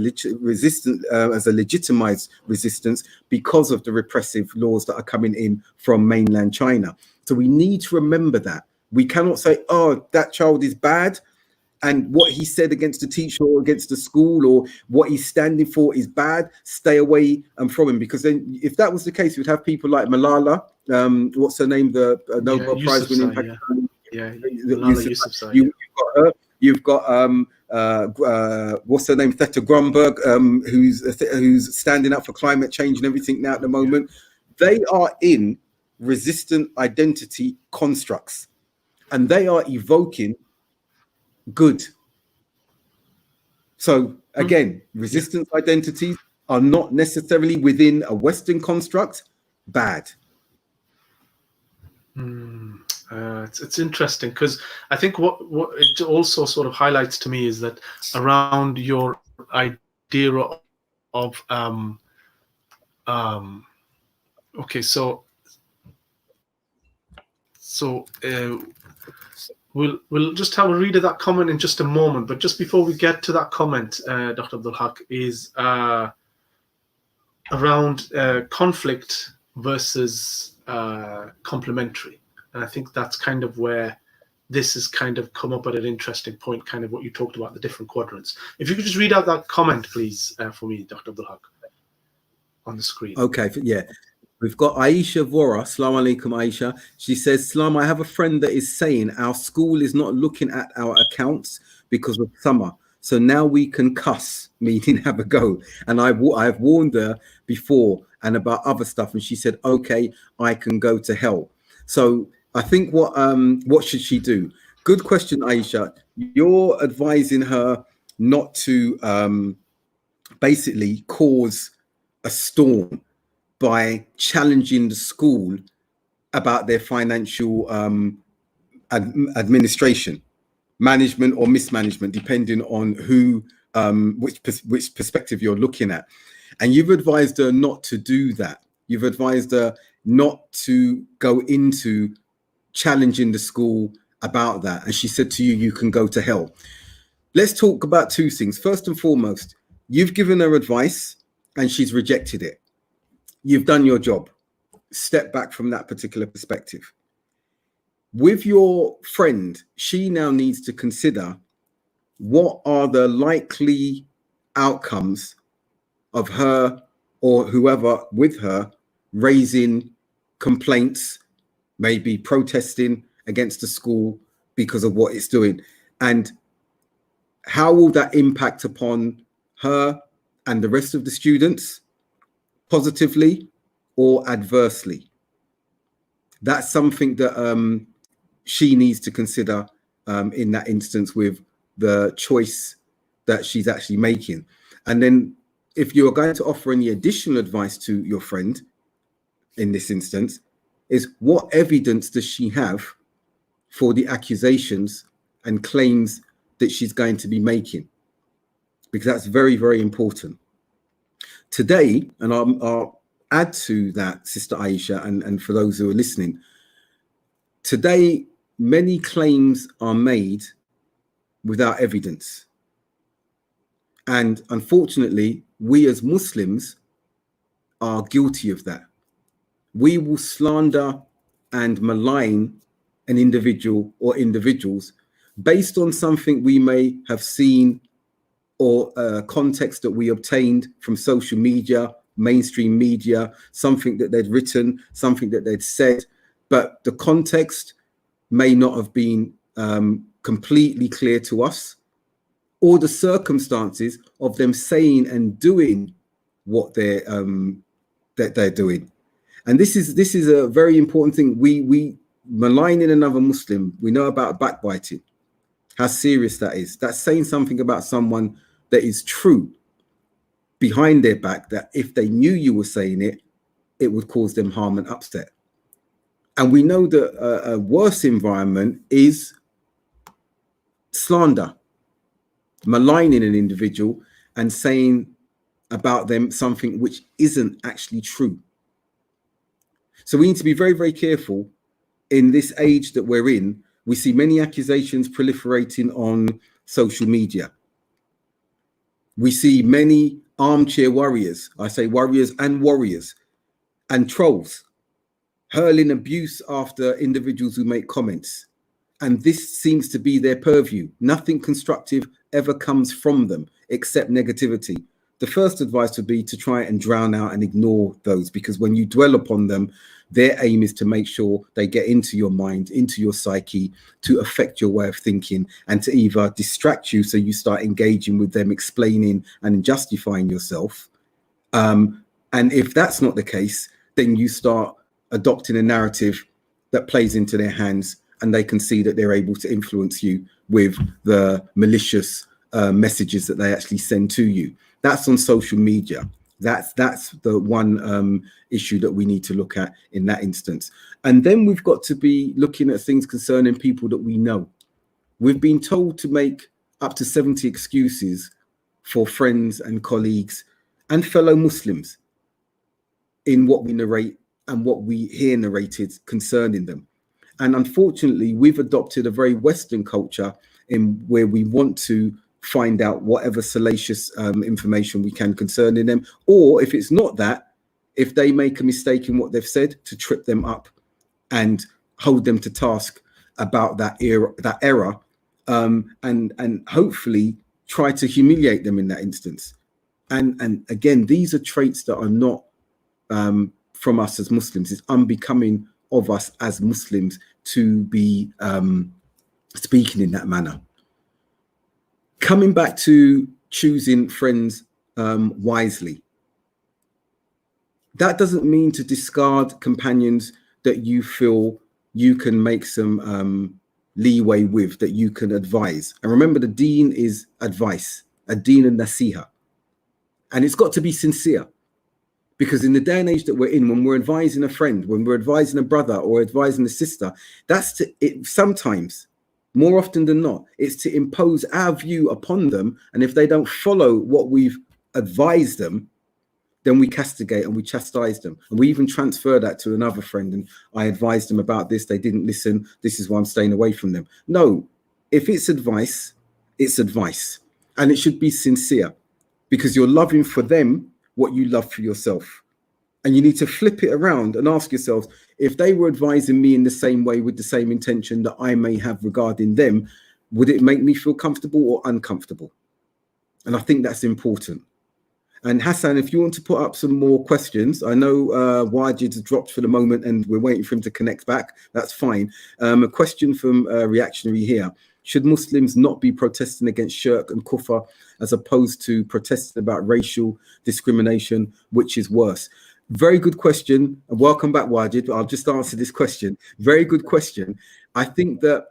a legitimized resistance because of the repressive laws that are coming in from mainland China. So we need to remember that. We cannot say, oh, that child is bad, and what he said against the teacher or against the school or what he's standing for is bad. Stay away from him, because then if that was the case, we'd have people like Malala, what's her name, the Nobel Prize winning Pakistani. Malala Yousafzai. You've got her. You've got what's her name, Theta Grunberg, who's standing up for climate change and everything now at the moment. They are in resistant identity constructs, and they are evoking good. So again, resistance identities are not necessarily within a Western construct bad. It's interesting, because I think what it also sort of highlights to me is that around your idea of okay, so we'll just have a read of that comment in just a moment. But just before we get to that comment, Dr. Abdul Haqq, is around conflict versus complementary. And I think that's kind of where this has kind of come up at an interesting point, kind of what you talked about, the different quadrants. If you could just read out that comment, please, for me, Dr. Abdul Haqq, on the screen. Okay, yeah. We've got Aisha Vora. Assalamu alaikum, Aisha. She says, Salam, I have a friend that is saying our school is not looking at our accounts because of summer. So now we can cuss, meaning have a go. And I've warned her before and about other stuff. And she said, okay, I can go to hell. So I think what should she do? Good question, Aisha. You're advising her not to basically cause a storm by challenging the school about their financial administration, management or mismanagement, depending on who, which perspective you're looking at. And you've advised her not to do that. You've advised her not to go into challenging the school about that. And she said to you, you can go to hell. Let's talk about two things. First and foremost, you've given her advice and she's rejected it. You've done your job. Step back from that particular perspective. With your friend, she now needs to consider what are the likely outcomes of her or whoever with her raising complaints, maybe protesting against the school because of what it's doing. And how will that impact upon her and the rest of the students, positively or adversely? That's something that she needs to consider in that instance with the choice that she's actually making. And then if you're going to offer any additional advice to your friend in this instance, is what evidence does she have for the accusations and claims that she's going to be making? Because that's very, very important. Today, and I'll add to that, Sister Aisha, and for those who are listening, today, many claims are made without evidence. And unfortunately, we as Muslims are guilty of that. We will slander and malign an individual or individuals based on something we may have seen or context that we obtained from social media, mainstream media, something that they'd written, something that they'd said, but the context may not have been completely clear to us, or the circumstances of them saying and doing what they're doing. And this is a very important thing. We maligning another Muslim, we know about backbiting, how serious that is. That's saying something about someone that is true behind their back, that if they knew you were saying it, it would cause them harm and upset. And we know that a worse environment is slander, maligning an individual and saying about them something which isn't actually true. So we need to be very, very careful in this age that we're in. We see many accusations proliferating on social media. We see many armchair warriors, I say warriors and trolls, hurling abuse after individuals who make comments. And this seems to be their purview. Nothing constructive ever comes from them except negativity. The first advice would be to try and drown out and ignore those, because when you dwell upon them, their aim is to make sure they get into your mind, into your psyche, to affect your way of thinking and to either distract you so you start engaging with them, explaining and justifying yourself. And if that's not the case, then you start adopting a narrative that plays into their hands, and they can see that they're able to influence you with the malicious messages that they actually send to you. That's on social media. That's the one issue that we need to look at in that instance. And then we've got to be looking at things concerning people that we know. We've been told to make up to 70 excuses for friends and colleagues and fellow Muslims in what we narrate and what we hear narrated concerning them. And unfortunately, we've adopted a very Western culture in where we want to find out whatever salacious information we can concerning them, or if it's not that, if they make a mistake in what they've said, to trip them up and hold them to task about that error, and hopefully try to humiliate them in that instance. And again, these are traits that are not from us as Muslims. It's unbecoming of us as Muslims to be speaking in that manner. Coming back to choosing friends wisely, that doesn't mean to discard companions that you feel you can make some leeway with, that you can advise. And remember, the deen is advice, a deen and nasiha. And it's got to be sincere. Because in the day and age that we're in, when we're advising a friend, when we're advising a brother or advising a sister, that's to it. Sometimes, more often than not, it's to impose our view upon them. And if they don't follow what we've advised them, then we castigate and we chastise them. And we even transfer that to another friend. And I advised them about this. They didn't listen. This is why I'm staying away from them. No, if it's advice, it's advice. And it should be sincere, because you're loving for them what you love for yourself. And you need to flip it around and ask yourselves, if they were advising me in the same way with the same intention that I may have regarding them, would it make me feel comfortable or uncomfortable? And I think that's important. And Hassan, if you want to put up some more questions, I know Wajid's dropped for the moment and we're waiting for him to connect back. That's fine. A question from Reactionary here. Should Muslims not be protesting against shirk and kufr as opposed to protesting about racial discrimination, which is worse? Very good question. And welcome back, Wajid. I'll just answer this question. Very good question. I think that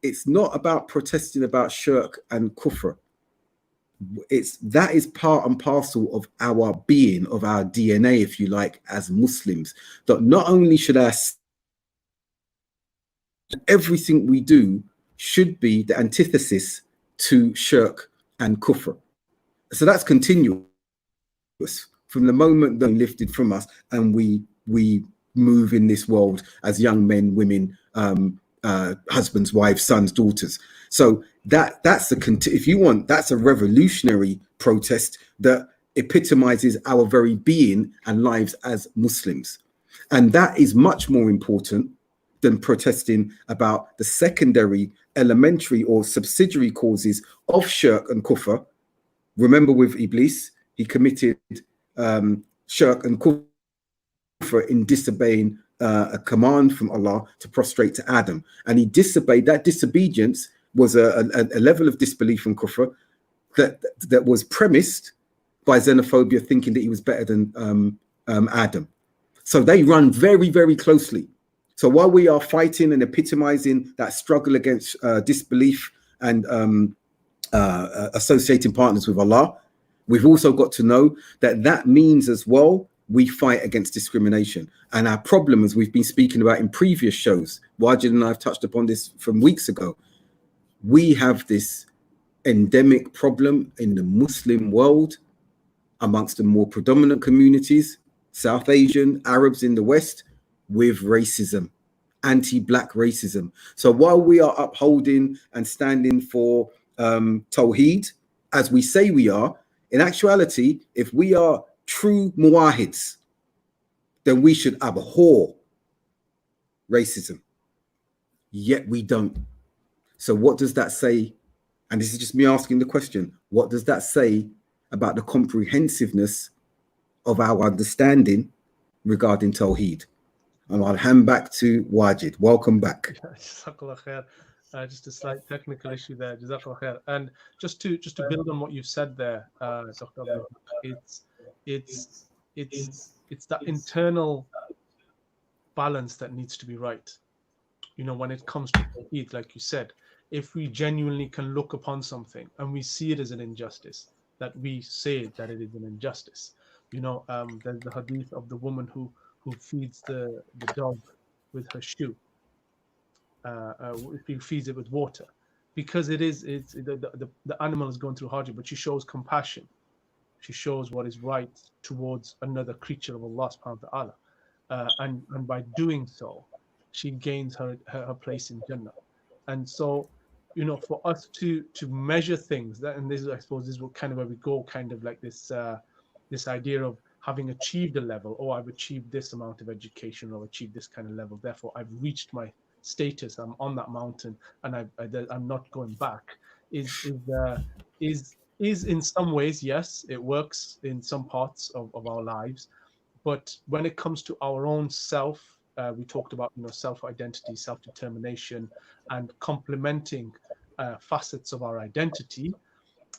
it's not about protesting about shirk and kufr. That is part and parcel of our being, of our DNA, if you like, as Muslims. That not only should everything we do should be the antithesis to shirk and kufr. So that's continuous from the moment they're lifted from us and we move in this world as young men, women, husbands, wives, sons, daughters. So that's if you want, that's a revolutionary protest that epitomizes our very being and lives as Muslims. And that is much more important than protesting about the secondary, elementary or subsidiary causes of shirk and kufr. Remember with Iblis, he committed shirk and kufr in disobeying a command from Allah to prostrate to Adam. And he disobeyed. That disobedience was a level of disbelief in kufr that was premised by xenophobia, thinking that he was better than Adam. So they run very, very closely. So while we are fighting and epitomizing that struggle against disbelief and associating partners with Allah, we've also got to know that that means as well we fight against discrimination. And our problem, as we've been speaking about in previous shows, Wajid and I have touched upon this from weeks ago, we have this endemic problem in the Muslim world amongst the more predominant communities, South Asian, Arabs in the West, with racism, anti-black racism. So while we are upholding and standing for Tawheed, as we say we are, in actuality, if we are true muwahids, then we should abhor racism. Yet we don't. So what does that say? And this is just me asking the question, what does that say about the comprehensiveness of our understanding regarding Tawheed? And I'll hand back to Wajid. Welcome back. Just a slight technical issue there. Jazakallah khair. And just to build on what you've said there, Dr. Abdul Haqq, it's that internal balance that needs to be right. You know, when it comes to Tawheed, like you said, if we genuinely can look upon something and we see it as an injustice, that we say that it is an injustice. You know, there's the hadith of the woman who feeds the dog with her shoe. If he feeds it with water, because the animal is going through hardship, but she shows compassion. She shows what is right towards another creature of Allah subhanahu wa ta'ala. And by doing so, she gains her place in Jannah. And so, you know, for us to measure things, that, and this is, I suppose, this is what kind of where we go, kind of like this this idea of having achieved a level, or I've achieved this amount of education, or achieved this kind of level, therefore I've reached my status, I'm on that mountain, and I'm not going back, is in some ways, yes, it works in some parts of our lives, but when it comes to our own self, we talked about, you know, self-identity, self-determination, and complementing facets of our identity.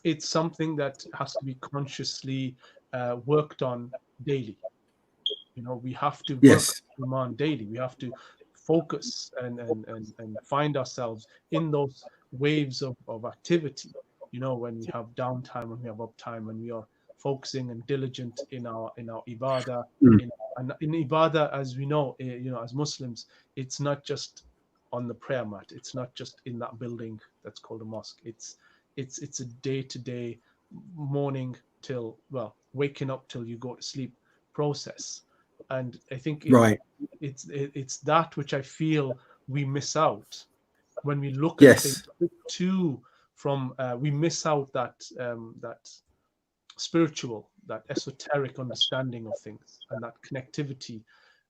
It's something that has to be consciously worked on daily. You know, we have to work on daily. We have to focus and find ourselves in those waves of activity. You know, when we have downtime, when we have uptime, when we are focusing and diligent in our ibadah. And in ibadah, as we know, you know, as Muslims, it's not just on the prayer mat. It's not just in that building that's called a mosque. It's a day-to-day, morning till, well, waking up till you go to sleep process. And I think it's that which I feel we miss out when we look at things too from we miss out that that spiritual, that esoteric understanding of things and that connectivity.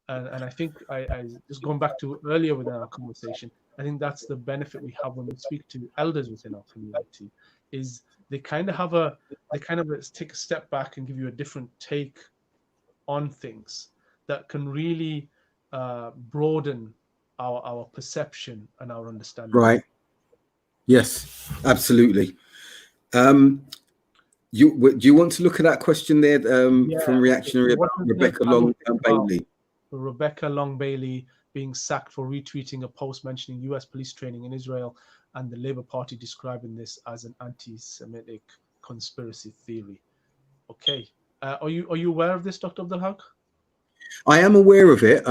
And I think I just going back to earlier within our conversation, I think that's the benefit we have when we speak to elders within our community, is they kind of take a step back and give you a different take on things that can really broaden our perception and our understanding. Right. Yes, absolutely. Do you want to look at that question there from Reactionary about Rebecca Long Bailey? Rebecca Long Bailey being sacked for retweeting a post mentioning US police training in Israel, and the Labour Party describing this as an anti-Semitic conspiracy theory. Okay, are you aware of this, Dr. Abdul Haqq? I am aware of it.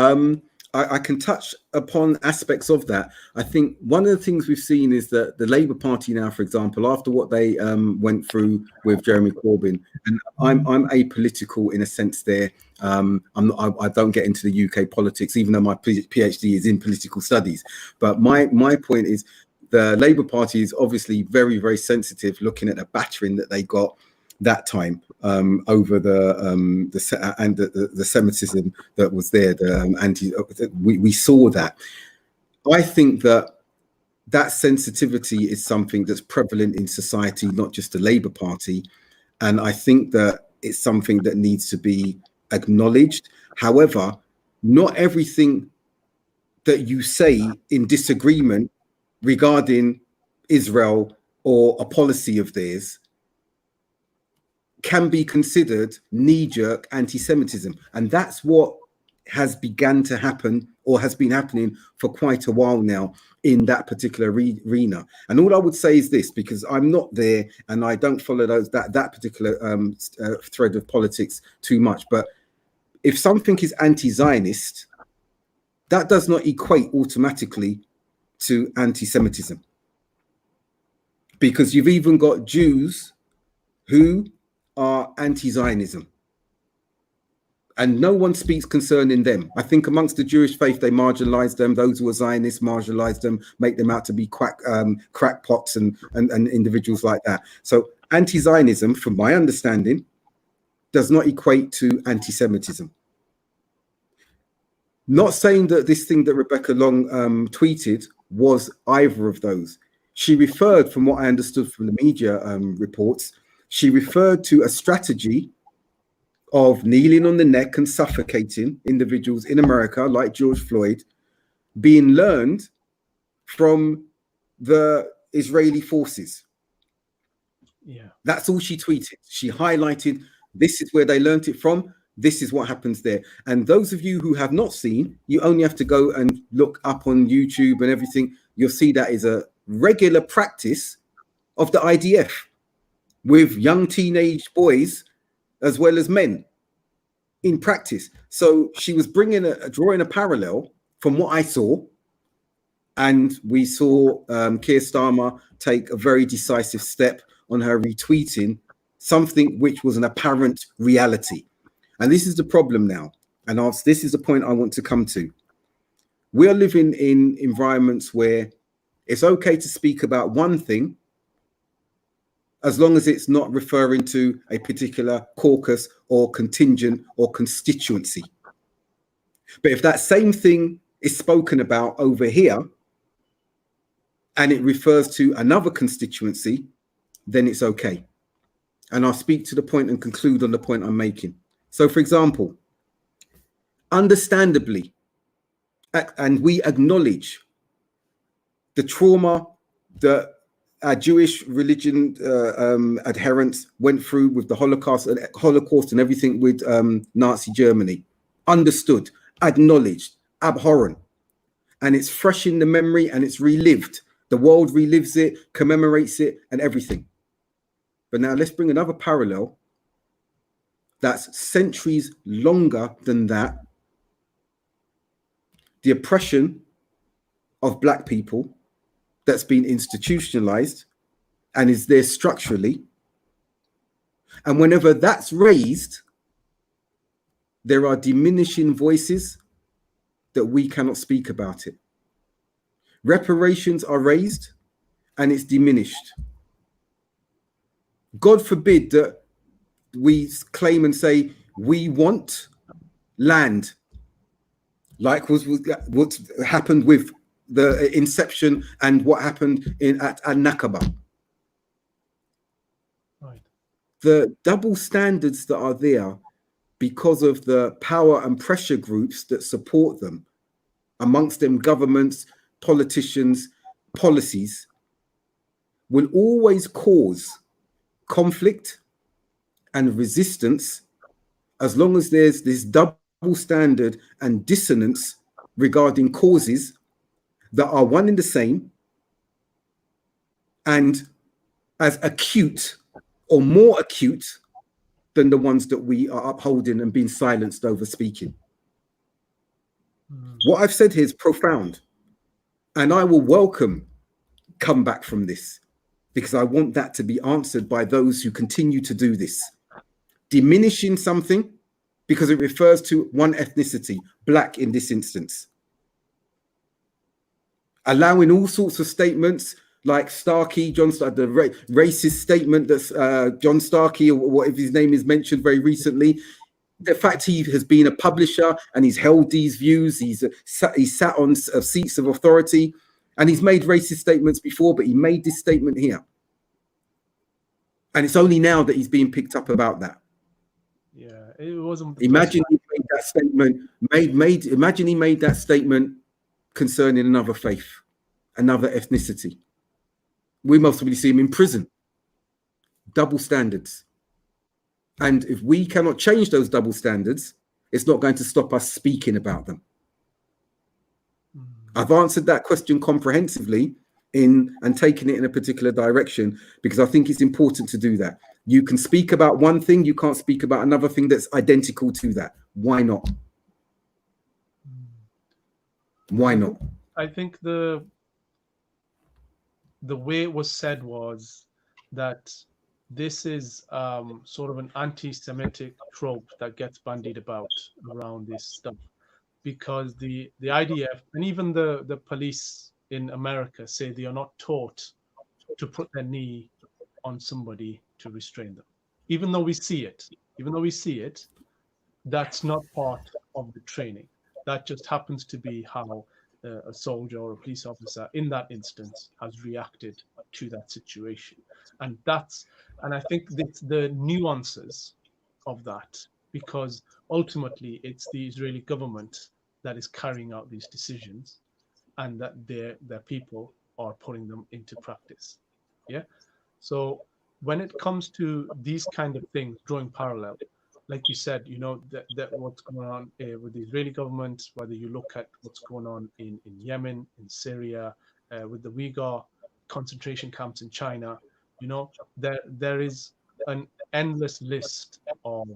I can touch upon aspects of that. I think one of the things we've seen is that the Labour Party now, for example, after what they went through with Jeremy Corbyn, and I'm apolitical in a sense there. I don't get into the UK politics, even though my PhD is in political studies. But my point is, the Labour Party is obviously very, very sensitive, looking at the battering that they got that time over the Semitism that was there. We saw that. I think that sensitivity is something that's prevalent in society, not just the Labour Party, and I think that it's something that needs to be acknowledged. However, not everything that you say in disagreement regarding Israel or a policy of theirs can be considered knee-jerk anti-Semitism. And that's what has begun to happen, or has been happening for quite a while now in that particular arena. And all I would say is this, because I'm not there and I don't follow that particular thread of politics too much, but if something is anti-Zionist, that does not equate automatically to anti-Semitism. Because you've even got Jews who are anti-Zionism, and no one speaks concerning them. I think amongst the Jewish faith, they marginalize them. Those who are Zionists marginalize them, make them out to be crackpots and individuals like that. So anti-Zionism, from my understanding, does not equate to anti-Semitism. Not saying that this thing that Rebecca Long tweeted was either of those. She referred, from what I understood from the media reports, she referred to a strategy of kneeling on the neck and suffocating individuals in America, like George Floyd, being learned from the Israeli forces. Yeah, that's all she tweeted. She highlighted, this is where they learned it from. This is what happens there. And those of you who have not seen, you only have to go and look up on YouTube and everything. You'll see that is a regular practice of the IDF with young teenage boys as well as men in practice. So she was drawing a parallel from what I saw, and we saw Keir Starmer take a very decisive step on her retweeting something which was an apparent reality. And this is the problem now, and this is the point I want to come to. We are living in environments where it's okay to speak about one thing as long as it's not referring to a particular caucus or contingent or constituency. But if that same thing is spoken about over here and it refers to another constituency, then it's okay. And I'll speak to the point and conclude on the point I'm making. So, for example, understandably, and we acknowledge the trauma that our Jewish religion adherents went through with the Holocaust and everything with Nazi Germany. Understood, acknowledged, abhorrent. And it's fresh in the memory and it's relived. The world relives it, commemorates it, and everything. But now let's bring another parallel that's centuries longer than that. The oppression of Black people that's been institutionalized and is there structurally. And whenever that's raised, there are diminishing voices that we cannot speak about it. Reparations are raised and it's diminished. God forbid that we claim and say we want land, like what happened with the inception and what happened at Nakaba. right. The double standards that are there because of the power and pressure groups that support them, amongst them governments, politicians, policies, will always cause conflict and resistance as long as there's this double standard and dissonance regarding causes that are one and the same and as acute or more acute than the ones that we are upholding and being silenced over speaking. What I've said here is profound, and I will welcome comeback from this, because I want that to be answered by those who continue to do this. Diminishing something because it refers to one ethnicity, Black in this instance. allowing all sorts of statements like Starkey, the racist statement that's John Starkey, or whatever his name is, mentioned very recently. The fact he has been a publisher and he's held these views, he's sat on seats of authority, and he's made racist statements before, but he made this statement here. And it's only now that he's being picked up about that. Yeah, it wasn't. Imagine he made that statement. Imagine he made that statement concerning another faith, another ethnicity. We most probably see him in prison. Double standards. And if we cannot change those double standards, it's not going to stop us speaking about them. I've answered that question comprehensively and taken it in a particular direction, because I think it's important to do that. You can speak about one thing, you can't speak about another thing that's identical to that. Why not? Why not? I think the way it was said was that this is sort of an anti-Semitic trope that gets bandied about around this stuff, because the IDF and even the police in America say they are not taught to put their knee on somebody to restrain them. Even though we see it, that's not part of the training. That just happens to be how a soldier or a police officer in that instance has reacted to that situation. And I think it's the nuances of that, because ultimately it's the Israeli government that is carrying out these decisions, and that their people are putting them into practice. Yeah. So when it comes to these kind of things, drawing parallel, like you said, that what's going on with the Israeli government, whether you look at what's going on in Yemen, in Syria, with the Uyghur concentration camps in China, there is an endless list of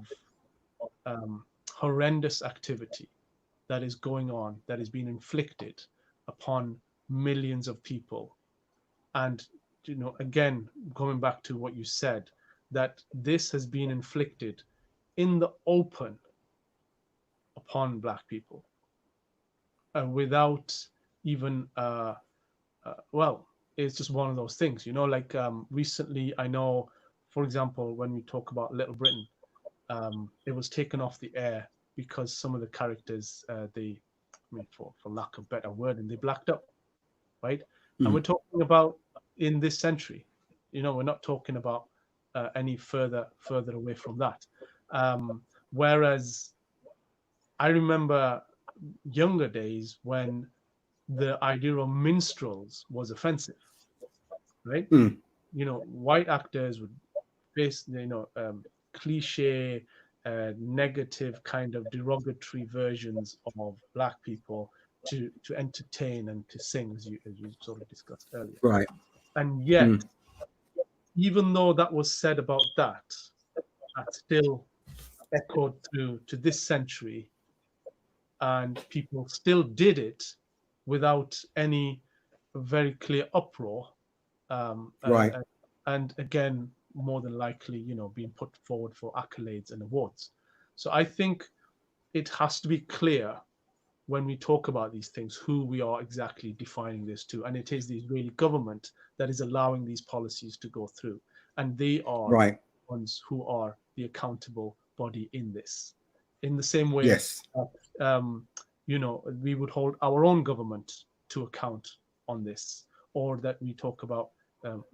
horrendous activity that is going on, that is being inflicted upon millions of people. And, again, coming back to what you said, that this has been inflicted in the open upon Black people without even, it's just one of those things, like recently, I know, for example, when we talk about Little Britain, it was taken off the air because some of the characters, for lack of a better word, and they blacked up, right? And we're talking about in this century, we're not talking about any further away from that. Whereas I remember younger days when the idea of minstrels was offensive, right? White actors would face, cliche, negative kind of derogatory versions of Black people to entertain and to sing, as you sort of discussed earlier. Right. And yet, even though that was said about that still echoed through to this century, and people still did it without any very clear uproar. Right. And again, more than likely, being put forward for accolades and awards. So I think it has to be clear when we talk about these things, who we are exactly defining this to. And it is the Israeli government that is allowing these policies to go through. And they are the ones who are the accountable body in this. In the same way, yes, we would hold our own government to account on this, or that we talk about,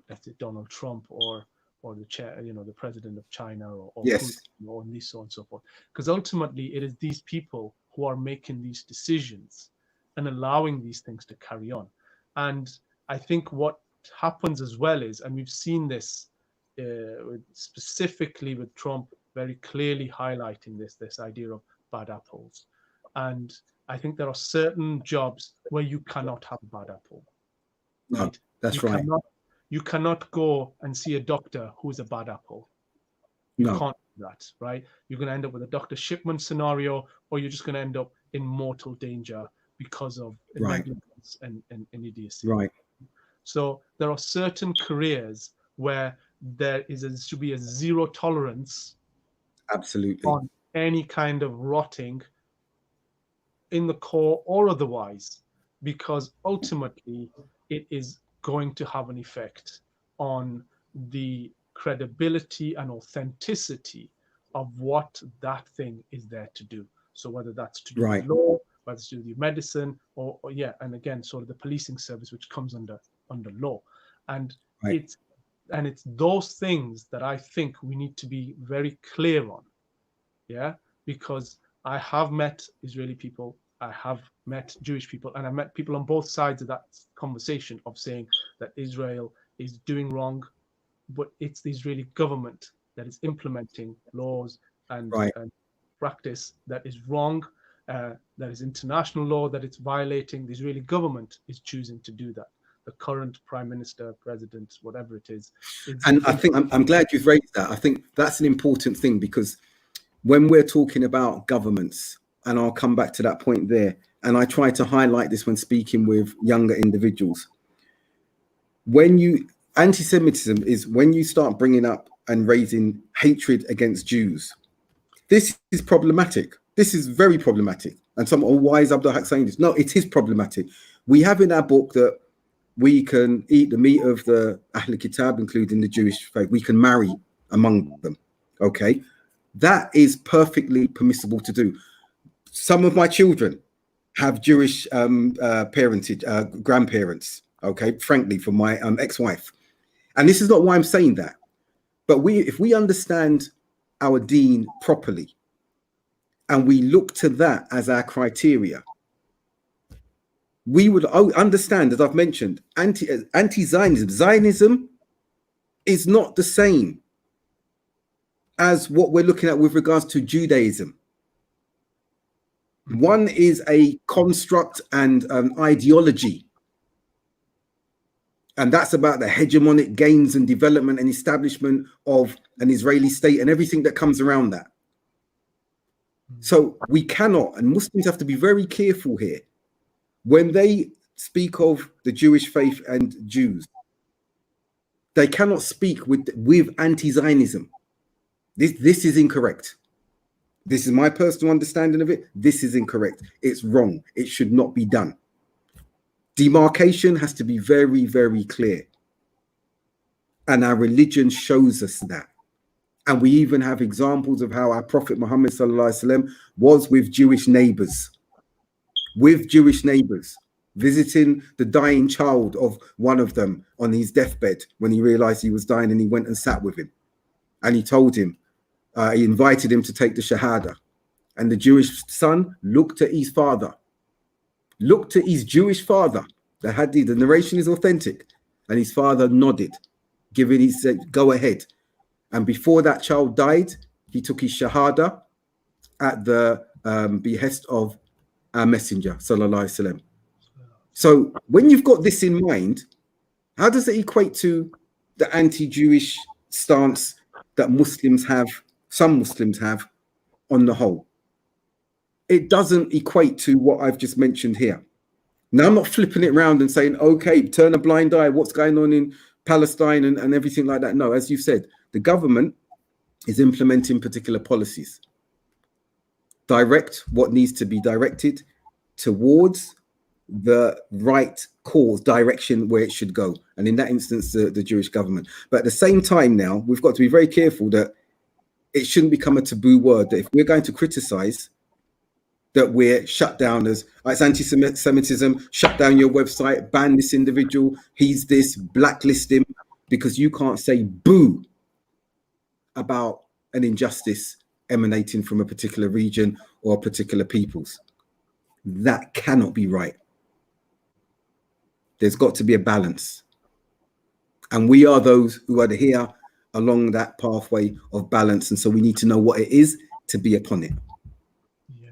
let's say Donald Trump or the chair, the president of China, or yes, Putin, or so on and so forth. Because ultimately, it is these people who are making these decisions and allowing these things to carry on. And I think what happens as well is, and we've seen this specifically with Trump very clearly highlighting this idea of bad apples. And I think there are certain jobs where you cannot have a bad apple. No, right? That's right. You cannot go and see a doctor who is a bad apple. You can't do that, right? You're going to end up with a Dr. Shipman scenario, or you're just going to end up in mortal danger because of negligence and idiocy. Right. So there are certain careers where there should be a zero tolerance, absolutely, on any kind of rotting in the core or otherwise, because ultimately it is going to have an effect on the credibility and authenticity of what that thing is there to do. So whether that's to do with law, whether it's to do with medicine, or yeah, and again, sort of the policing service, which comes under law, and it's those things that I think we need to be very clear on. Yeah, because I have met Israeli people, I have met Jewish people, and I met people on both sides of that conversation of saying that Israel is doing wrong, but it's the Israeli government that is implementing laws and practice that is wrong, that is international law that it's violating. The Israeli government is choosing to do that. The current prime minister, president, whatever it is. And I think I'm glad you've raised that. I think that's an important thing, because when we're talking about governments, and I'll come back to that point there, and I try to highlight this when speaking with younger individuals, anti-Semitism is when you start bringing up and raising hatred against Jews. This is problematic. This is very problematic. And why is Abdul Haqq saying this? No, it is problematic. We have in our book that we can eat the meat of the Ahl Kitab, including the Jewish faith. We can marry among them. Okay. That is perfectly permissible to do. Some of my children have Jewish parentage, grandparents. Okay, frankly, from my ex-wife. And this is not why I'm saying that. But if we understand our deen properly, and we look to that as our criteria, we would understand, as I've mentioned, anti-Zionism. Zionism is not the same as what we're looking at with regards to Judaism. One is a construct and ideology. And that's about the hegemonic gains and development and establishment of an Israeli state and everything that comes around that. So we cannot, and Muslims have to be very careful here, when they speak of the Jewish faith and Jews, they cannot speak with anti-Zionism. This is incorrect. This is my personal understanding of it. This is incorrect. It's wrong. It should not be done. Demarcation has to be very, very clear. And our religion shows us that. And we even have examples of how our Prophet Muhammad ﷺ was with Jewish neighbors. Visiting the dying child of one of them on his deathbed when he realized he was dying, and he went and sat with him. And he told him, he invited him to take the Shahada. And the Jewish son looked at his father, looked at his Jewish father. The hadith, the narration is authentic. And his father nodded, he said, go ahead. And before that child died, he took his Shahada at the behest of our messenger, sallallahu alaihi wasallam. So when you've got this in mind, how does it equate to the anti-Jewish stance that Muslims have, some Muslims have, on the whole? It doesn't equate to what I've just mentioned here. Now, I'm not flipping it around and saying, okay, turn a blind eye, what's going on in Palestine and everything like that. No, as you said, the government is implementing particular policies. Direct what needs to be directed towards the right cause, direction where it should go. And in that instance, the Jewish government. But at the same time now, we've got to be very careful that it shouldn't become a taboo word, that if we're going to criticize, that we're shut down as it's anti-Semitism, shut down your website, ban this individual, he's this, blacklist him, because you can't say boo about an injustice emanating from a particular region or particular peoples. That cannot be right. There's got to be a balance. And we are those who are here along that pathway of balance. And so we need to know what it is to be upon it. Yeah.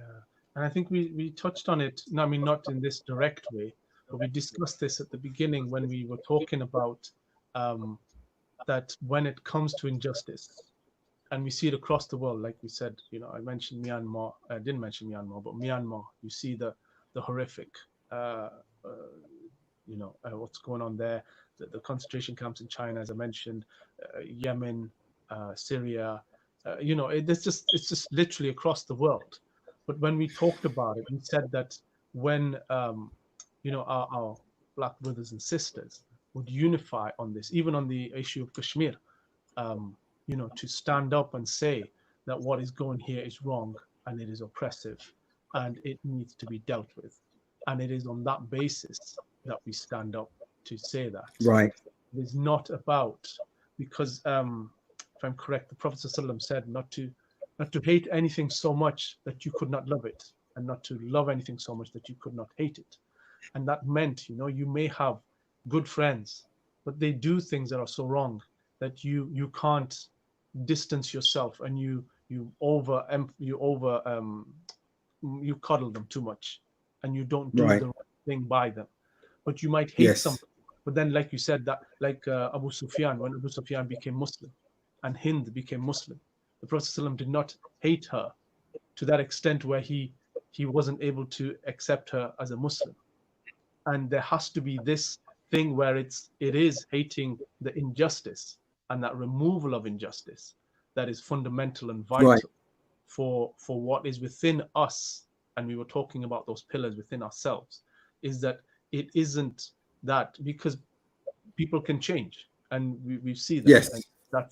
And I think we touched on it, I mean, not in this direct way, but we discussed this at the beginning when we were talking about that when it comes to injustice, and we see it across the world, like we said, I mentioned Myanmar, I didn't mention Myanmar, but Myanmar, you see the horrific, what's going on there, the concentration camps in China, as I mentioned, Yemen, Syria, it's just literally across the world. But when we talked about it, we said that when our black brothers and sisters would unify on this, even on the issue of Kashmir, to stand up and say that what is going here is wrong and it is oppressive and it needs to be dealt with. And it is on that basis that we stand up to say that. Right. It is not about, because if I'm correct, the Prophet ﷺ said not to hate anything so much that you could not love it, and not to love anything so much that you could not hate it. And that meant, you may have good friends, but they do things that are so wrong that you can't distance yourself, and you cuddle them too much, and you don't do the right thing by them. But you might hate something. But then, like you said, that like Abu Sufyan, when Abu Sufyan became Muslim, and Hind became Muslim, the Prophet ﷺ did not hate her to that extent where he wasn't able to accept her as a Muslim. And there has to be this thing where it is hating the injustice and that removal of injustice that is fundamental and vital for what is within us. And we were talking about those pillars within ourselves, is that it isn't that, because people can change, and we see that. Yes. And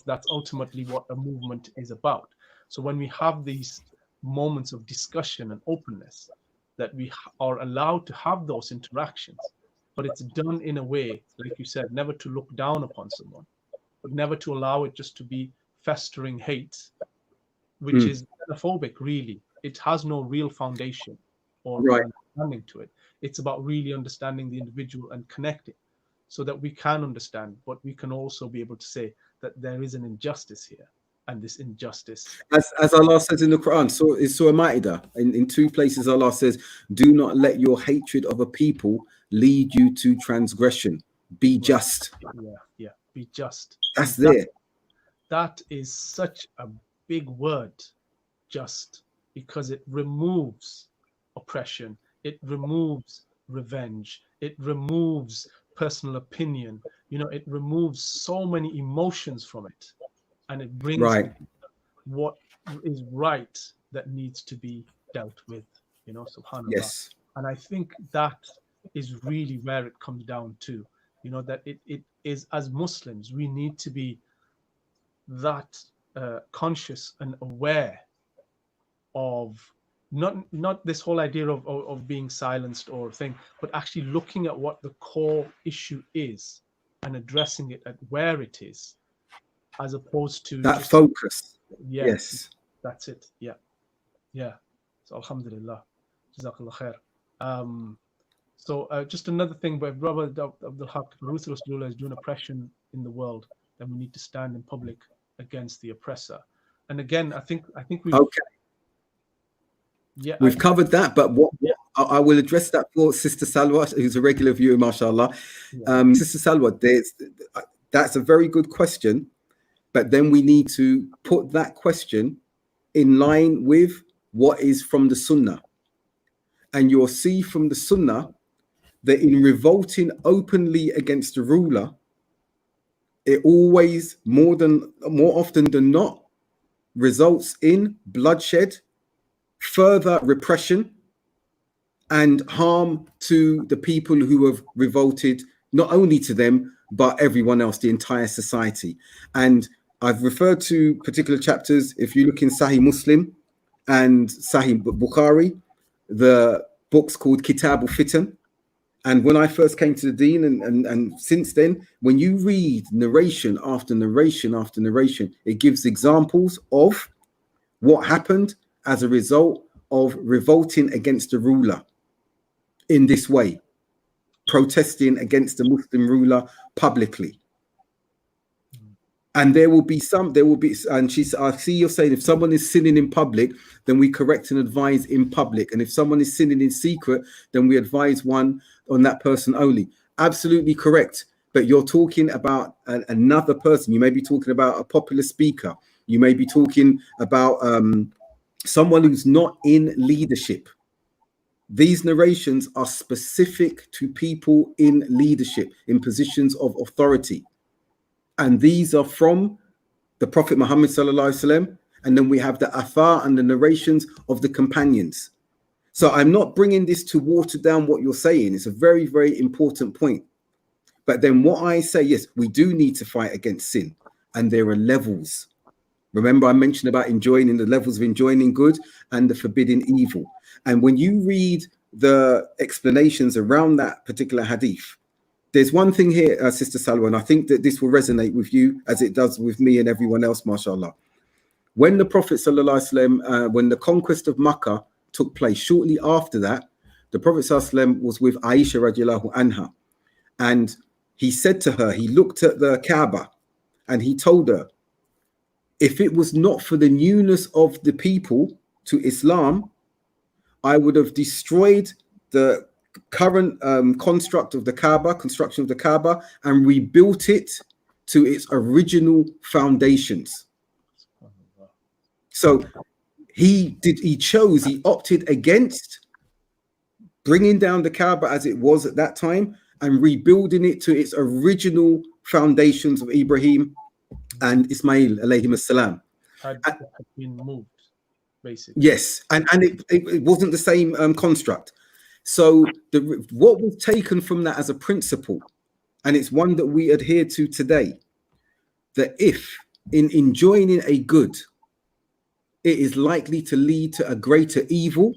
that's ultimately what a movement is about. So when we have these moments of discussion and openness, that we are allowed to have those interactions, but it's done in a way, like you said, never to look down upon someone, but never to allow it just to be festering hate, which is xenophobic, really. It has no real foundation or understanding to it. It's about really understanding the individual and connecting, so that we can understand, but we can also be able to say that there is an injustice here, and this injustice, as Allah says in the Quran, so it's Surah Ma'idah, in two places Allah says, do not let your hatred of a people lead you to transgression. Be just. Yeah, be just. That's there. That is such a big word, just, because it removes oppression, it removes revenge, it removes personal opinion, it removes so many emotions from it, and it brings what is right that needs to be dealt with, subhanAllah. Yes. And I think that is really where it comes down to, that it is, as Muslims, we need to be that conscious and aware of not this whole idea of being silenced or thing, but actually looking at what the core issue is and addressing it at where it is, as opposed to that focus. Yes, that's it. Yeah. So alhamdulillah, jazakallah khair. So just another thing, but brother Abdul Haqq, ruthless ruler is doing oppression in the world, then we need to stand in public against the oppressor. And again, I think we've we've covered that, but what I will address that for Sister Salwa, who's a regular viewer, mashallah. Sister Salwa, that's a very good question, but then we need to put that question in line with what is from the Sunnah. And you'll see from the Sunnah that in revolting openly against the ruler, it always, more often than not, results in bloodshed, further repression, and harm to the people who have revolted, not only to them, but everyone else, the entire society. And I've referred to particular chapters. If you look in Sahih Muslim and Sahih Bukhari, the book's called Kitab al-Fitan. And when I first came to the deen, and since then, when you read narration after narration after narration, it gives examples of what happened as a result of revolting against the ruler in this way, protesting against the Muslim ruler publicly. And there will be, and I see you're saying if someone is sinning in public, then we correct and advise in public. And if someone is sinning in secret, then we advise one on that person only. Absolutely correct. But you're talking about another person. You may be talking about a popular speaker. You may be talking about someone who's not in leadership. These narrations are specific to people in leadership, in positions of authority. And these are from the Prophet Muhammad sallallahu alaihi wasallam. And then we have the athar and the narrations of the companions. So I'm not bringing this to water down what you're saying. It's a very, very important point. But then what I say, yes, we do need to fight against sin. And there are levels. Remember, I mentioned about enjoining the levels of enjoining good and the forbidding evil. And when you read the explanations around that particular hadith, there's one thing here, Sister Salwa, and I think that this will resonate with you as it does with me and everyone else, mashallah. When the Prophet sallallahu alaihi wasallam, when the conquest of Makkah took place, shortly after that, the Prophet sallallahu alaihi wasallam was with Aisha radiallahu anha, and he said to her, he looked at the Kaaba and he told her, if it was not for the newness of the people to Islam, I would have destroyed the current construction of the Kaaba, and rebuilt it to its original foundations. So he opted against bringing down the Kaaba as it was at that time and rebuilding it to its original foundations of Ibrahim and Ismail alayhim assalam. Had been moved, basically. Yes, and it wasn't the same construct. So what was taken from that as a principle, and it's one that we adhere to today, that if in enjoining a good, it is likely to lead to a greater evil,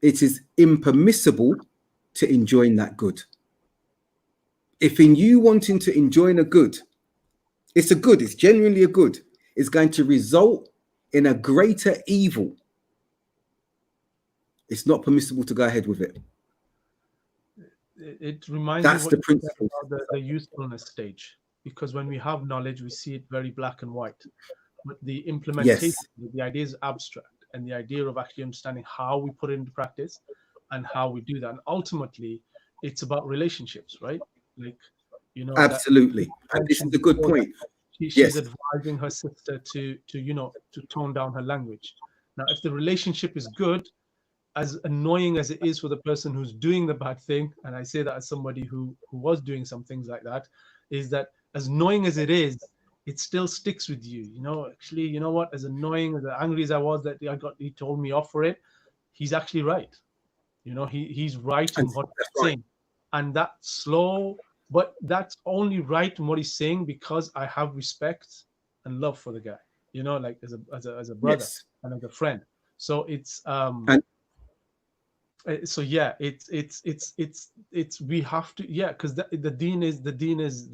it is impermissible to enjoin that good. If in you wanting to enjoin a good, it's a good, it's genuinely a good, it's going to result in a greater evil, it's not permissible to go ahead with it. It reminds That's me the principle. about the usefulness stage, because when we have knowledge, we see it very black and white. But the implementation, the idea is abstract, and the idea of actually understanding how we put it into practice and how we do that. And ultimately, it's about relationships, right? Like, you know, absolutely. And this is a good point. She's advising her sister to tone down her language. Now, if the relationship is good, as annoying as it is for the person who's doing the bad thing, and I say that as somebody who was doing some things like that, is that as annoying as it is, it still sticks with you. You know, actually, you know what? As annoying, as angry as I was that he told me off for it, he's actually right. You know, he's right in what he's saying, and that's slow, but that's only right in what he's saying because I have respect and love for the guy. You know, like as a brother and as a friend. So it's so yeah, it's we have to, because the deen is nasiha,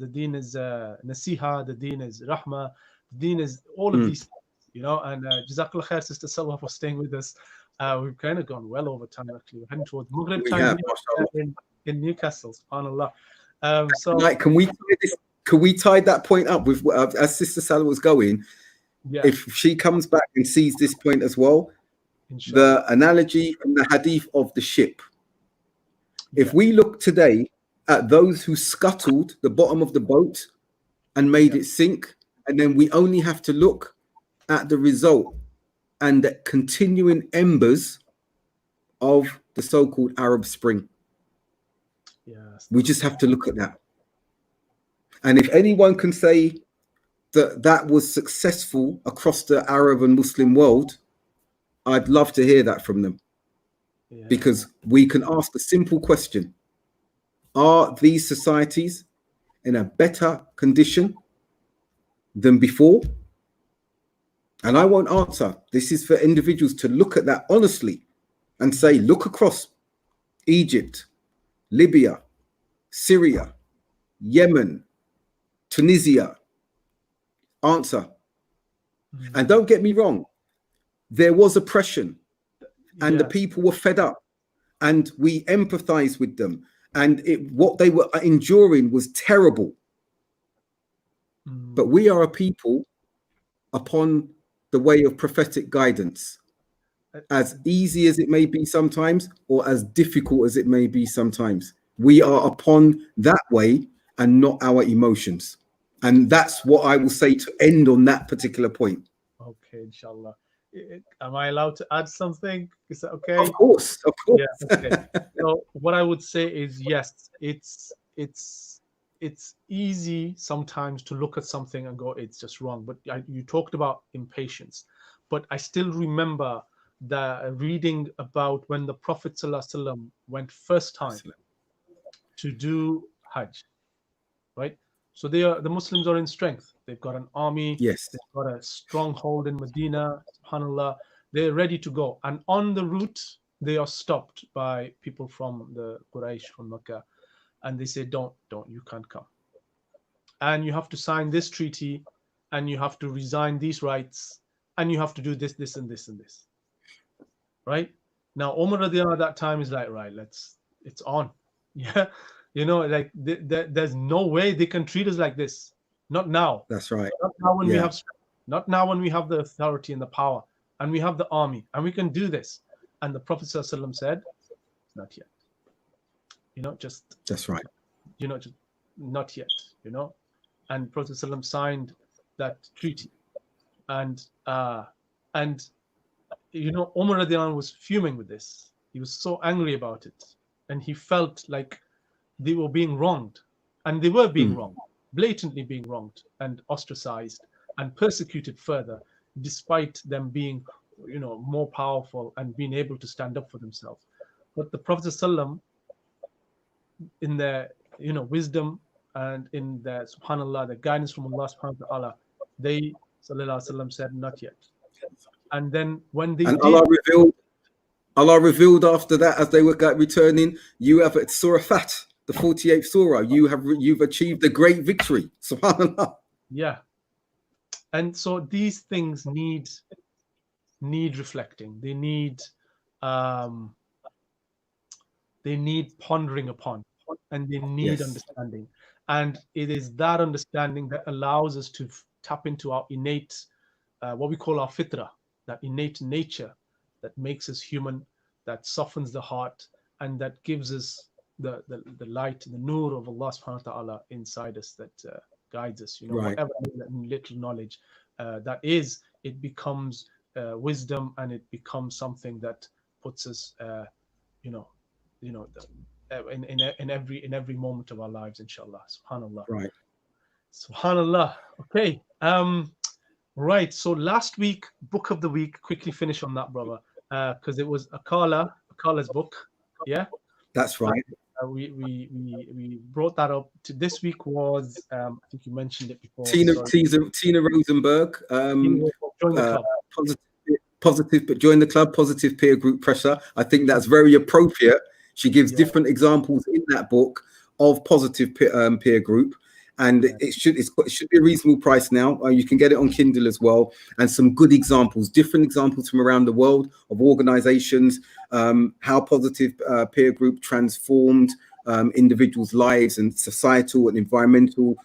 the deen is rahma, the deen is all of these things, you know. And Jazakallah khair, Sister Salwa, for staying with us. We've kind of gone well over time, actually. We're heading towards Maghrib time in Newcastle, subhanallah. So like, can we tie that point up with as Sister Salwa was going? If she comes back and sees this point as well, the analogy and the hadith of the ship. If we look today at those who scuttled the bottom of the boat and made it sink, and then we only have to look at the result and the continuing embers of the so-called Arab Spring. We just have to look at that. And if anyone can say that that was successful across the Arab and Muslim world, I'd love to hear that from them. Because we can ask a simple question. Are these societies in a better condition than before? And I won't answer. This is for individuals to look at that honestly and say, look across Egypt, Libya, Syria, Yemen, Tunisia. Answer. And don't get me wrong. There was oppression and the people were fed up and we empathize with them. And what they were enduring was terrible. But we are a people upon the way of prophetic guidance, as easy as it may be sometimes, or as difficult as it may be sometimes. We are upon that way and not our emotions. And that's what I will say to end on that particular point. Okay, inshallah. Am I allowed to add something? Is that okay? Of course. Yeah. Okay. So what I would say is, yes, it's easy sometimes to look at something and go, it's just wrong. But you talked about impatience, but I still remember the reading about when the Prophet ﷺ went first time to do Hajj, right? So the Muslims are in strength. They've got an army. Yes. They've got a stronghold in Medina. SubhanAllah, they're ready to go. And on the route, they are stopped by people from the Quraysh from Mecca, and they say, "Don't, you can't come. And you have to sign this treaty, and you have to resign these rights, and you have to do this, this, and this, and this." Right? Now, Umar radiallahu at that time is like, right, it's on. Yeah. Like there's no way they can treat us like this. Not now. That's right. Not now when we have strength. Not now when we have the authority and the power, and we have the army, and we can do this. And the Prophet ﷺ said, not yet. Just that's right. Just not yet. And Prophet ﷺ signed that treaty, and Umar radiallahu was fuming with this. He was so angry about it, and he felt like they were being wronged, and they were being wronged, blatantly being wronged and ostracized and persecuted further, despite them being, more powerful and being able to stand up for themselves. But the Prophet ﷺ, in their, wisdom and in their, subhanallah, the guidance from Allah subhanahu wa ta'ala, they, sallallahu alaihi wasallam, said, not yet. And then when they did, Allah revealed after that, as they were returning, you have Surah Fat, the 48th surah. You've achieved a great victory. Subhanallah. Yeah. And so these things need reflecting. They need pondering upon, and they need understanding. And it is that understanding that allows us to tap into our innate, what we call our fitra, that innate nature that makes us human, that softens the heart, and that gives us the light, the nur of Allah subhanahu wa ta'ala inside us that guides us. Whatever little knowledge that is, it becomes wisdom, and it becomes something that puts us, in every moment of our lives, inshallah. Subhanallah. Right. Subhanallah. Okay. Right. So last week, book of the week. Quickly finish on that, brother, because it was Akala's book. Yeah. That's right. We brought that up. To this week was I think you mentioned it before. Tina Rosenberg. Join the club. Positive, but join the club. Positive peer group pressure. I think that's very appropriate. She gives different examples in that book of positive peer group, and it should be a reasonable price now. You can get it on Kindle as well, and some good examples, different examples from around the world of organizations, how positive peer group transformed individuals' lives and societal and environmental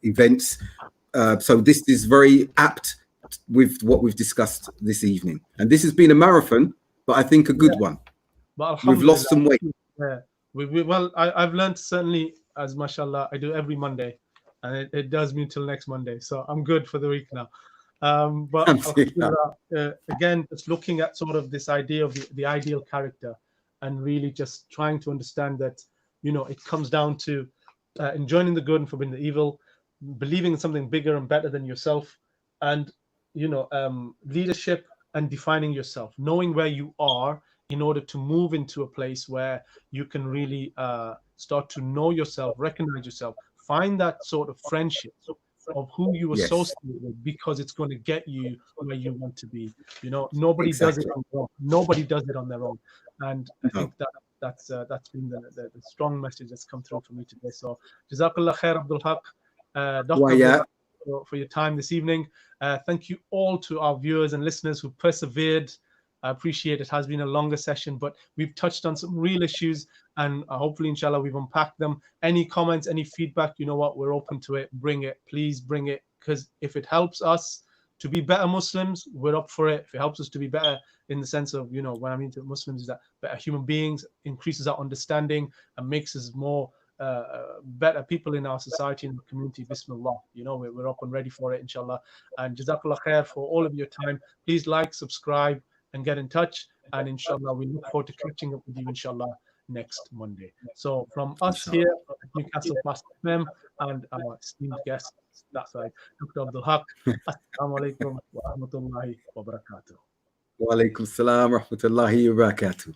events. So this is very apt with what we've discussed this evening, and this has been a marathon, but I think a good one. But we've lost some weight. Yeah, I've learned, certainly, as mashallah, I do every Monday, and it does me till next Monday, so I'm good for the week now. But again, just looking at sort of this idea of the ideal character, and really just trying to understand that, it comes down to enjoining the good and forbidding the evil, believing in something bigger and better than yourself, and leadership and defining yourself, knowing where you are in order to move into a place where you can really start to know yourself, recognize yourself, find that sort of friendship of who you associate with, because it's going to get you where you want to be. Nobody does it on their own. Nobody does it on their own. And I think that's been the strong message that's come through for me today. So Jazakallah khair, Abdul Haqq, Dr. for your time this evening. Thank you all to our viewers and listeners who persevered. I appreciate it. Has been a longer session, but we've touched on some real issues, and hopefully, inshallah, we've unpacked them. Any comments, any feedback, you know what, we're open to it. Bring it, please bring it, because if it helps us to be better Muslims, we're up for it. If it helps us to be better in the sense of, what I mean to Muslims is that better human beings, increases our understanding, and makes us more better people in our society and community. Bismillah, we're up and ready for it, inshallah. And Jazakallah khair for all of your time. Please like, subscribe, and get in touch. And inshallah, we look forward to catching up with you, inshallah, next Monday. So from us here at Newcastle Fast FM and our esteemed guest, that side, Dr. Abdul Haqq, Assalamu alaikum wa rahmatullahi wa barakatuh. Wa alaikum salam rahmatullahi wa barakatuh.